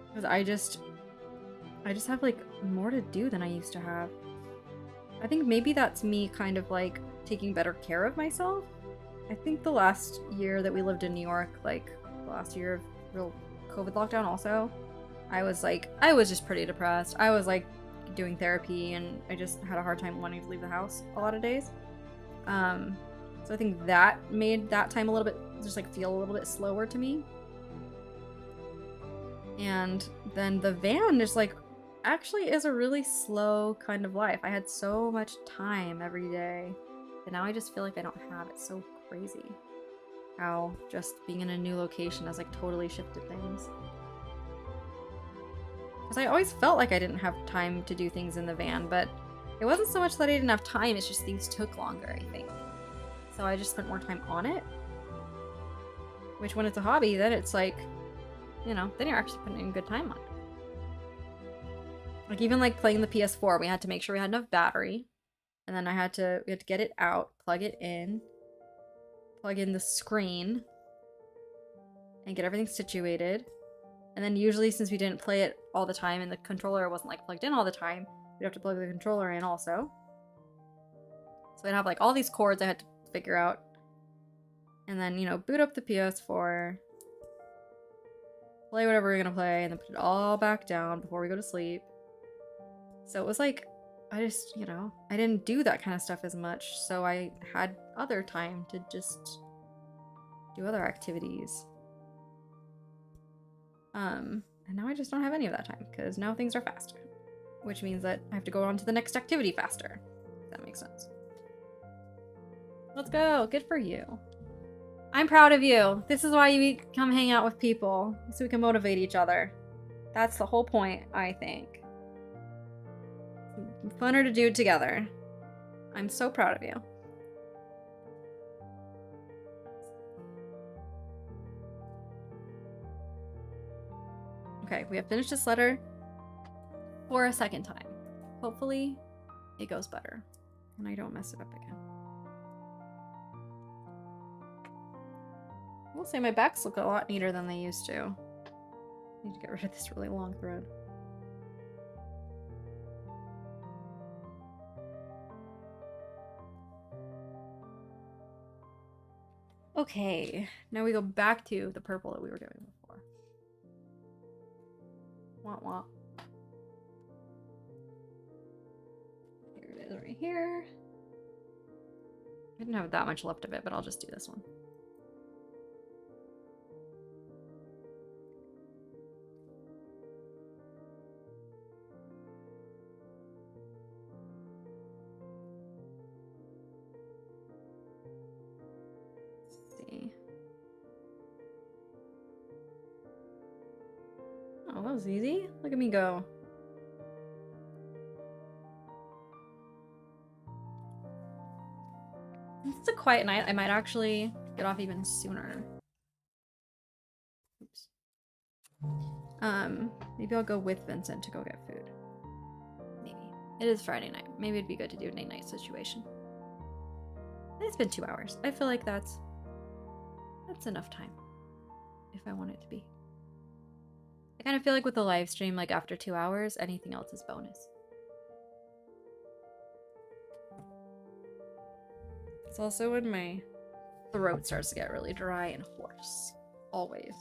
Because I just have like more to do than I used to have. I think maybe that's me kind of like taking better care of myself. I think the last year that we lived in New York, like the last year of real COVID lockdown also, I was just pretty depressed. I was like doing therapy and I just had a hard time wanting to leave the house a lot of days. So I think that made that time a little bit, just like feel a little bit slower to me. And then the van just like actually is a really slow kind of life. I had so much time every day, but now I just feel like I don't have it. So crazy how just being in a new location has like totally shifted things. Because I always felt like I didn't have time to do things in the van, but it wasn't so much that I didn't have time, it's just things took longer, I think. So I just spent more time on it. Which when it's a hobby, then it's like, you know, then you're actually putting good time on it. Like even like playing the PS4, we had to make sure we had enough battery. And then we had to get it out, plug it in, plug in the screen, and get everything situated. And then usually since we didn't play it all the time and the controller wasn't like plugged in all the time, we'd have to plug the controller in also. So I'd have like all these cords I had to figure out. And then, you know, boot up the PS4, play whatever we're gonna play, and then put it all back down before we go to sleep. So it was like, I just, you know, I didn't do that kind of stuff as much, so I had other time to just do other activities. And now I just don't have any of that time, because now things are faster. Which means that I have to go on to the next activity faster. If that makes sense. Let's go! Good for you. I'm proud of you. This is why you come hang out with people, so we can motivate each other. That's the whole point, I think. Funner to do it together. I'm so proud of you. Okay, we have finished this letter for a second time. Hopefully, it goes better, and I don't mess it up again. I will say my backs look a lot neater than they used to. I need to get rid of this really long thread. Okay, now we go back to the purple that we were doing before. Wah wah. Here it is right here. I didn't have that much left of it, but I'll just do this one. Oh, that was easy. Look at me go. Since it's a quiet night, I might actually get off even sooner. Oops. Maybe I'll go with Vincent to go get food. Maybe. It is Friday night. Maybe it'd be good to do a night-night situation. It's been 2 hours. I feel like that's enough time. If I want it to be. I kind of feel like with the live stream, like after 2 hours, anything else is bonus. It's also when my throat starts to get really dry and hoarse. Always.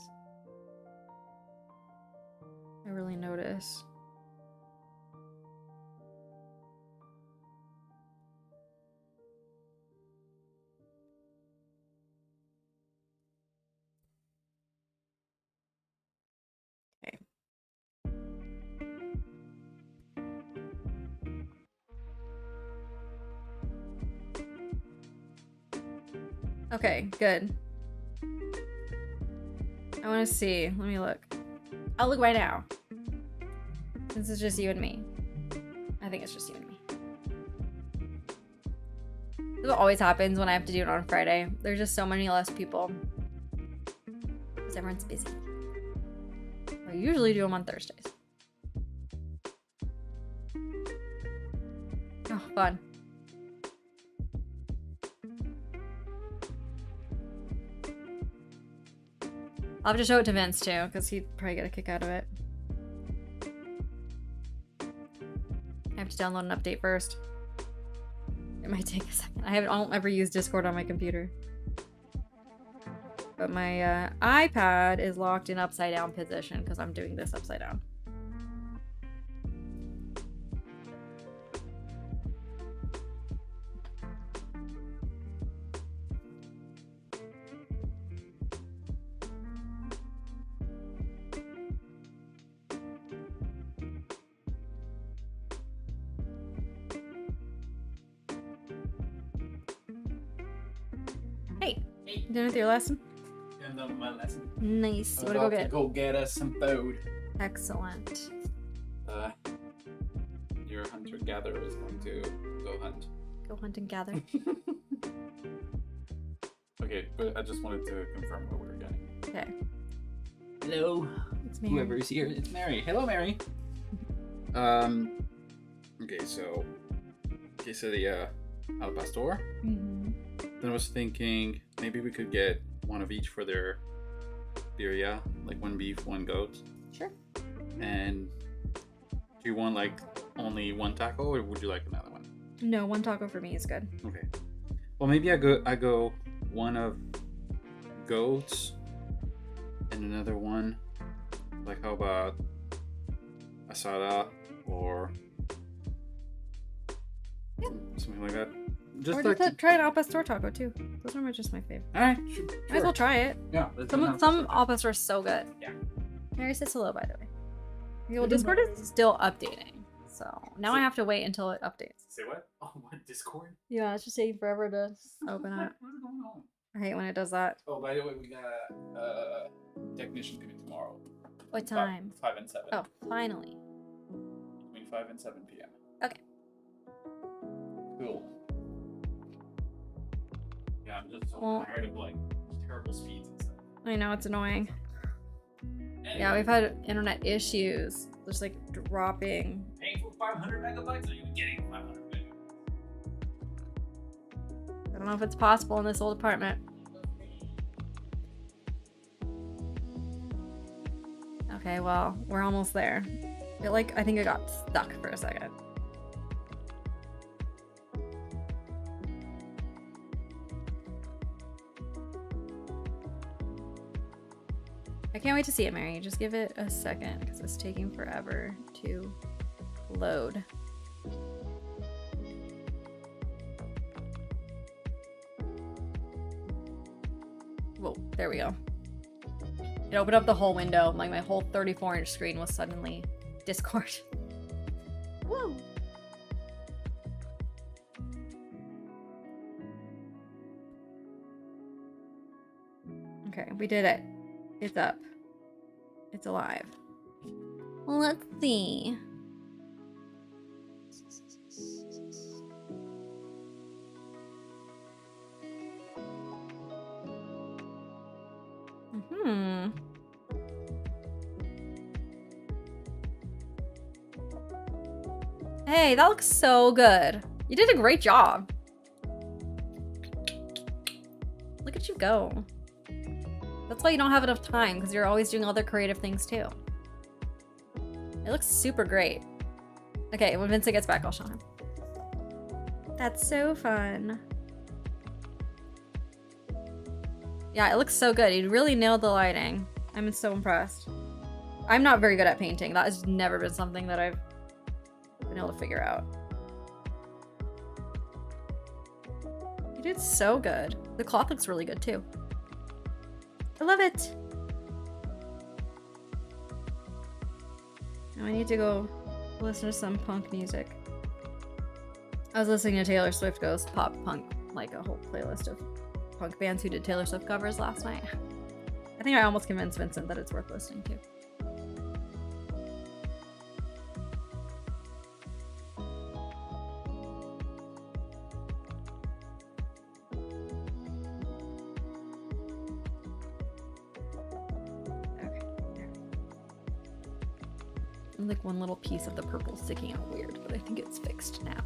I really notice. Okay. Okay, good. I want to see. Let me look. I'll look right now. Since it's just you and me. I think it's just you and me. This is what always happens when I have to do it on Friday. There's just so many less people. Because everyone's busy. I usually do them on Thursdays. Oh, fun. I'll have to show it to Vince too, because he'd probably get a kick out of it. I have to download an update first. Get might take a second. I don't ever use Discord on my computer. But my iPad is locked in upside down position because I'm doing this upside down. Hey, done with your lesson? I'm done with my lesson. Nice. I'm What to about go to get? go get us some food. Excellent. Your hunter-gatherer is going to go hunt. Go hunt and gather. Okay, but I just wanted to confirm what we were getting. Okay. Hello. It's Mary. Whoever is here, it's Mary. Hello, Mary. Okay, so quesadilla al pastor. Mm-hmm. Then I was thinking maybe we could get one of each for their birria, like one beef, one goat. Sure. And do you want like only one taco, or would you like another one? No, one taco for me is good. Okay. Well, maybe I go one of goats and another one. Like how about asada or something like that. Just Or like just try an al pastor taco too. Those are just my favorite. all right, sure. Might as well try it. Yeah. Some al pastor is so good. Yeah. Mary says hello, by the way. Okay, well, Discord is still updating, so now I have to wait until it updates. Say what? Oh, what Discord? Yeah, it's just taking forever to open up. What's going on? I hate when it does that. Oh, by the way, we got technician coming tomorrow. What time? 5 and 7. Oh, finally. Between 5 and 7 p.m. Okay. Cool. Yeah, I'm just so Well- tired of like terrible speeds and stuff. I know, it's annoying. Anyway, Yeah, we've had internet issues. Just like dropping. paying for 500 megabytes, or are you getting 500 megabytes? I don't know if it's possible in this old apartment. Okay, well, we're almost there. I think I got stuck for a second. I can't wait to see it, Mary. Just give it a second because it's taking forever to load. Whoa, there we go. It opened up the whole window. Like my whole 34-inch screen was suddenly Discord. Woo! Okay, we did it. It's up. It's alive. Well, let's see. Hmm. Hey, that looks so good. You did a great job. Look at you go. That's why you don't have enough time, because you're always doing other creative things too. It looks super great. Okay, when Vincent gets back, I'll show him. That's so fun. Yeah, it looks so good. You really nailed the lighting. I'm so impressed. I'm not very good at painting. That has never been something that I've been able to figure out. You did so good. The cloth looks really good too. I love it. Now I need to go listen to some punk music. I was listening to Taylor Swift Goes Pop Punk, like a whole playlist of punk bands who did Taylor Swift covers last night. I think I almost convinced Vincent that it's worth listening to. Like one little piece of the purple sticking out weird, but I think it's fixed now.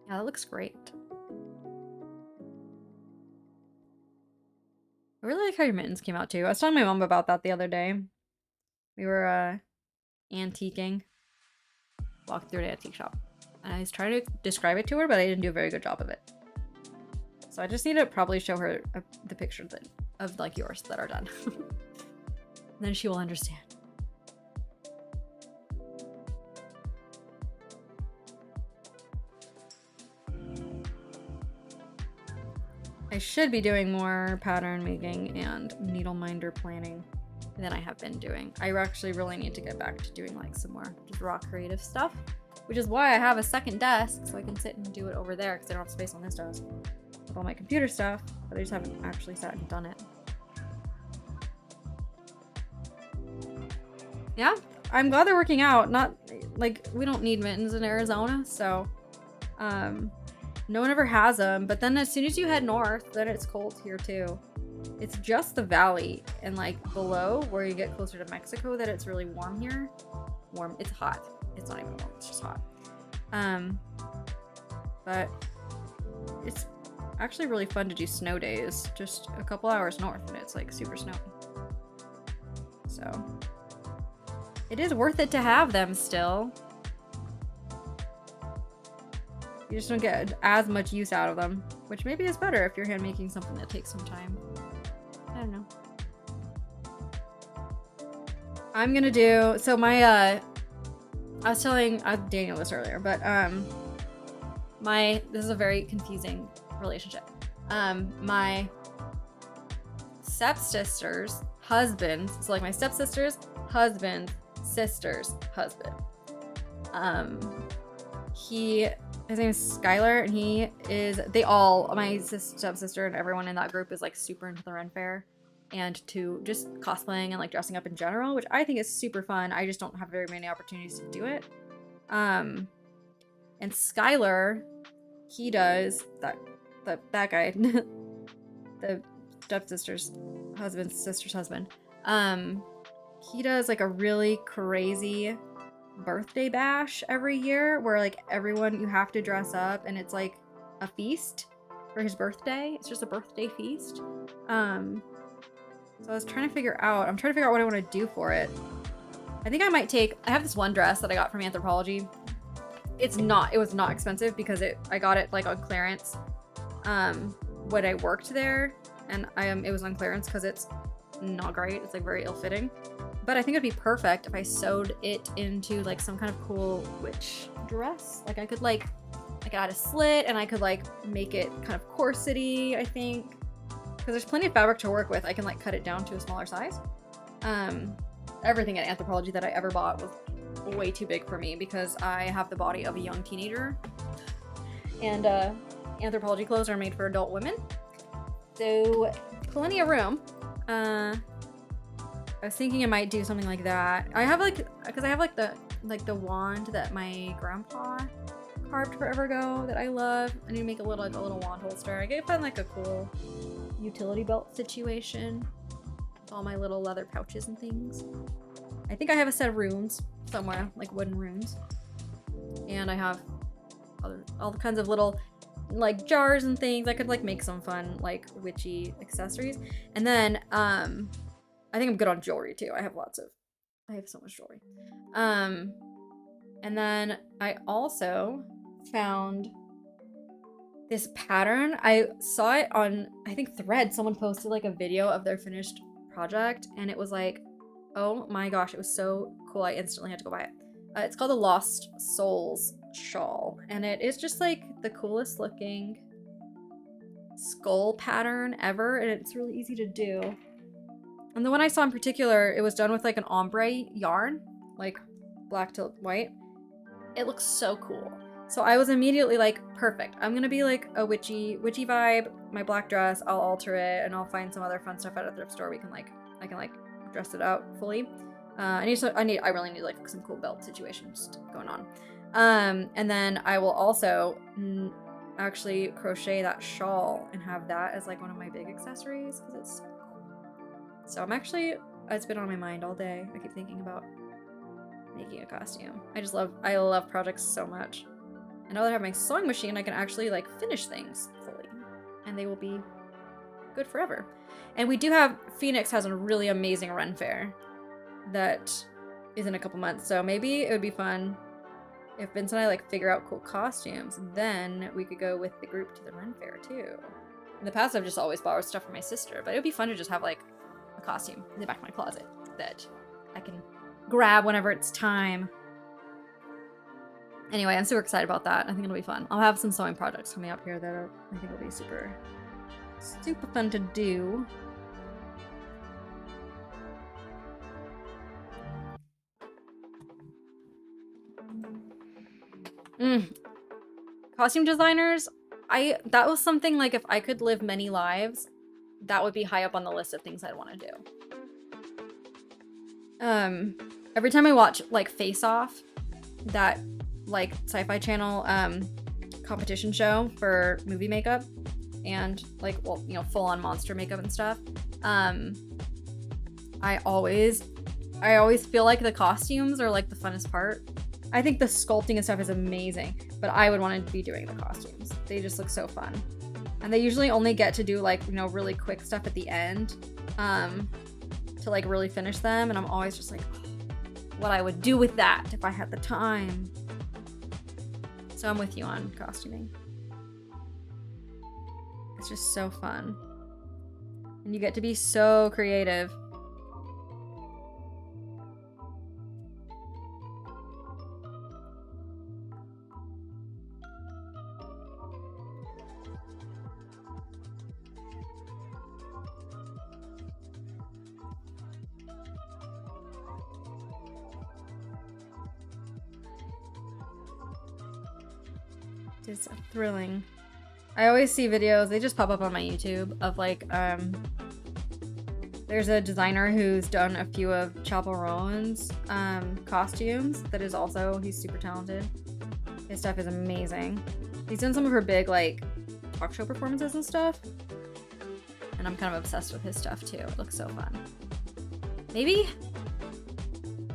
Yeah, that looks great. I really like like how your mittens came out too. I was telling my mom about that the other day. We were antiquing. Walked through an antique shop. And I was trying to describe it to her, but I didn't do a very good job of it. So I just need to probably show her the pictures of like yours that are done. Then she will understand. I should be doing more pattern making and needle minder planning than I have been doing. I actually really need to get back to doing like some more just raw creative stuff, which is why I have a second desk so I can sit and do it over there because I don't have space on this desk with all my computer stuff, but I just haven't actually sat and done it. Yeah, I'm glad they're working out. Not like we don't need mittens in Arizona, so no one ever has them. But then as soon as you head north, then it's cold here too. It's just the valley and like below where you get closer to Mexico that it's really warm here. Warm. It's hot. It's not even warm. It's just hot. But it's actually really fun to do snow days. Just a couple hours north and it's like super snowy. So it is worth it to have them still. You just don't get as much use out of them, which maybe is better if you're hand making something that takes some time. I don't know. I'm gonna do, so my, I was telling Daniel this earlier, but this is a very confusing relationship. My stepsister's husband, so like my stepsister's husband, sister's husband. His name is Skylar, and my stepsister and everyone in that group is like super into the Ren Fair and to just cosplaying and like dressing up in general, which I think is super fun. I just don't have very many opportunities to do it. And Skylar, he does that guy, the stepsister's husband's sister's husband. He does like a really crazy birthday bash every year where like everyone, you have to dress up and it's like a feast for his birthday. It's just a birthday feast. So I'm trying to figure out what I want to do for it. I think I have this one dress that I got from Anthropologie. It was not expensive because I got it like on clearance when I worked there, and it was on clearance because it's not great. It's like very ill-fitting. But I think it'd be perfect if I sewed it into like some kind of cool witch dress. Like I could add a slit and I could like make it kind of corsety, I think. Because there's plenty of fabric to work with. I can like cut it down to a smaller size. Everything at Anthropologie that I ever bought was way too big for me because I have the body of a young teenager. And Anthropologie clothes are made for adult women. So plenty of room. I was thinking I might do something like that. I have the wand that my grandpa carved forever ago that I love. I need to make a little wand holster. I could find like a cool utility belt situation with all my little leather pouches and things. I think I have a set of runes somewhere, like wooden runes, and I have all the kinds of little like jars and things. I could like make some fun like witchy accessories, and then I think I'm good on jewelry too. I have so much jewelry. And then I also found this pattern. I saw it on, I think, Thread. Someone posted like a video of their finished project and it was like, oh my gosh, it was so cool. I instantly had to go buy it. It's called the Lost Souls shawl, and it is just like the coolest looking skull pattern ever, and it's really easy to do. And the one I saw in particular, it was done with like an ombre yarn, like black to white. It looks so cool. So I was immediately like, perfect. I'm gonna be like a witchy vibe. My black dress, I'll alter it, and I'll find some other fun stuff at a thrift store. I can dress it out fully. I really need like some cool belt situations going on. And then I will also actually crochet that shawl and have that as like one of my big accessories because it's so cool. So it's been on my mind all day. I keep thinking about making a costume. I love projects so much. And now that I have my sewing machine, I can actually like finish things fully, and they will be good forever. And we do have, Phoenix has a really amazing Ren Fair that is in a couple months. So maybe it would be fun if Vince and I like figure out cool costumes, then we could go with the group to the Ren Fair too. In the past, I've just always borrowed stuff from my sister, but it would be fun to just have like a costume in the back of my closet that I can grab whenever it's time. Anyway, I'm super excited about that. I think it'll be fun. I'll have some sewing projects coming up here that I think will be super fun to do. Costume designers, that was something like if I could live many lives, that would be high up on the list of things I'd want to do. Every time I watch like Face Off, that like Sci-Fi Channel competition show for movie makeup and like, well, you know, full-on monster makeup and stuff, I always feel like the costumes are like the funnest part. I think the sculpting and stuff is amazing, but I would want to be doing the costumes. They just look so fun. And they usually only get to do like, you know, really quick stuff at the end to like really finish them. And I'm always just like, oh, what I would do with that if I had the time. So I'm with you on costuming. It's just so fun. And you get to be so creative. It's thrilling. I always see videos, they just pop up on my YouTube of like, there's a designer who's done a few of Chappell Rowan's costumes that is also, he's super talented. His stuff is amazing. He's done some of her big like talk show performances and stuff. And I'm kind of obsessed with his stuff too. It looks so fun. Maybe?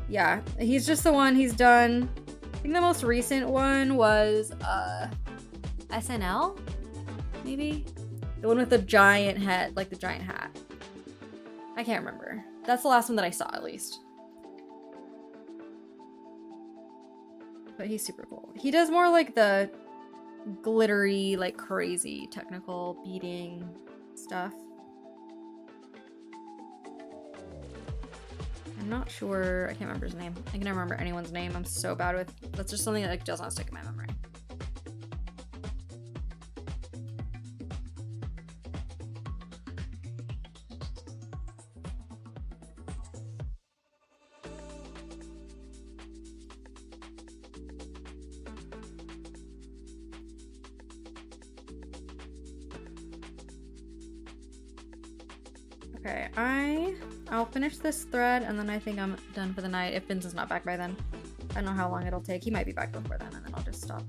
Yeah, he's just the one he's done. I think the most recent one was SNL? Maybe? The one with the giant head, like the giant hat. I can't remember. That's the last one that I saw, at least. But he's super cool. He does more like the glittery, like crazy technical beading stuff. I'm not sure. I can't remember his name. I can never remember anyone's name. I'm so bad with. That's just something that like, does not stick in my memory. Okay, I'll finish this thread and then I think I'm done for the night if Vince is not back by then. I don't know how long it'll take. He might be back before then and then I'll just stop.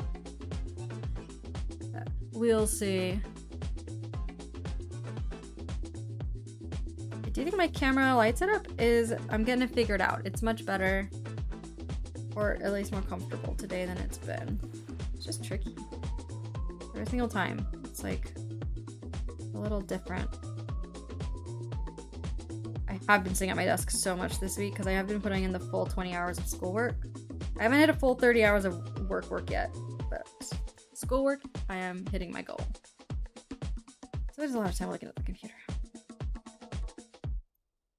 But we'll see. I do think my camera light setup is, I'm getting it figured out. It's much better, or at least more comfortable today than it's been. It's just tricky. Every single time, it's like a little different. I've been sitting at my desk so much this week because I have been putting in the full 20 hours of schoolwork. I haven't hit a full 30 hours of work yet, but schoolwork, I am hitting my goal. So there's a lot of time looking at the computer.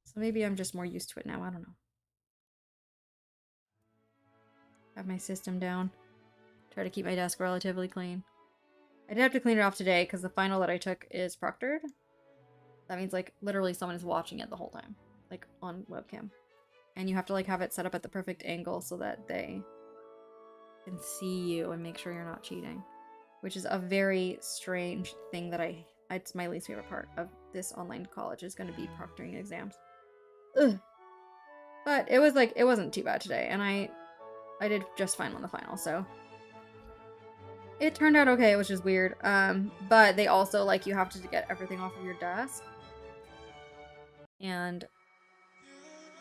So maybe I'm just more used to it now, I don't know. Have my system down. Try to keep my desk relatively clean. I did have to clean it off today because the final that I took is proctored. That means like literally someone is watching it the whole time, like on webcam. And you have to like have it set up at the perfect angle so that they can see you and make sure you're not cheating. Which is a very strange thing that it's my least favorite part of this online college is going to be proctoring exams. Ugh. But it was like, it wasn't too bad today and I did just fine on the final, so. It turned out okay, which is weird. But they also like you have to get everything off of your desk. And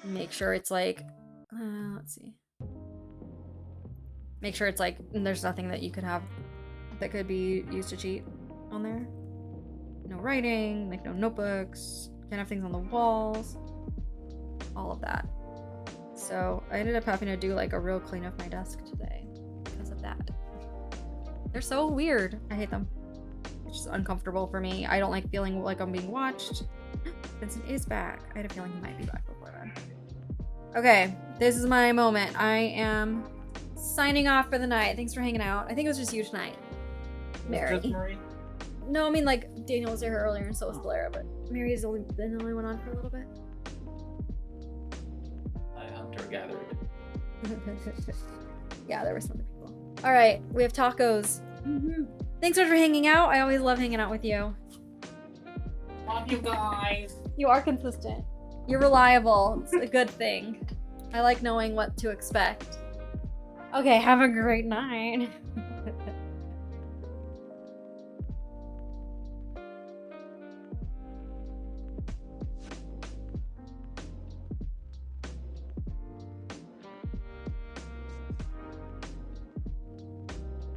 make sure it's like, let's see. Make sure it's like, there's nothing that you could have that could be used to cheat on there. no writing, like no notebooks, can't have things on the walls, all of that. So I ended up having to do like a real clean of my desk today because of that. They're so weird. I hate them. It's just uncomfortable for me. I don't like feeling like I'm being watched. Vincent is back. I had a feeling he might be back before then. Okay, this is my moment. I am signing off for the night. Thanks for hanging out. I think it was just you tonight. Mary. Just Marie? No, I mean like Daniel was here earlier and so was Blair, but Mary has only been the only one on for a little bit. I hunter-gathered. Yeah, there were some other people. All right, we have tacos. Thanks so much for hanging out. I always love hanging out with you. Love you guys. You are consistent. You're reliable. It's a good thing. I like knowing what to expect. Okay, have a great night.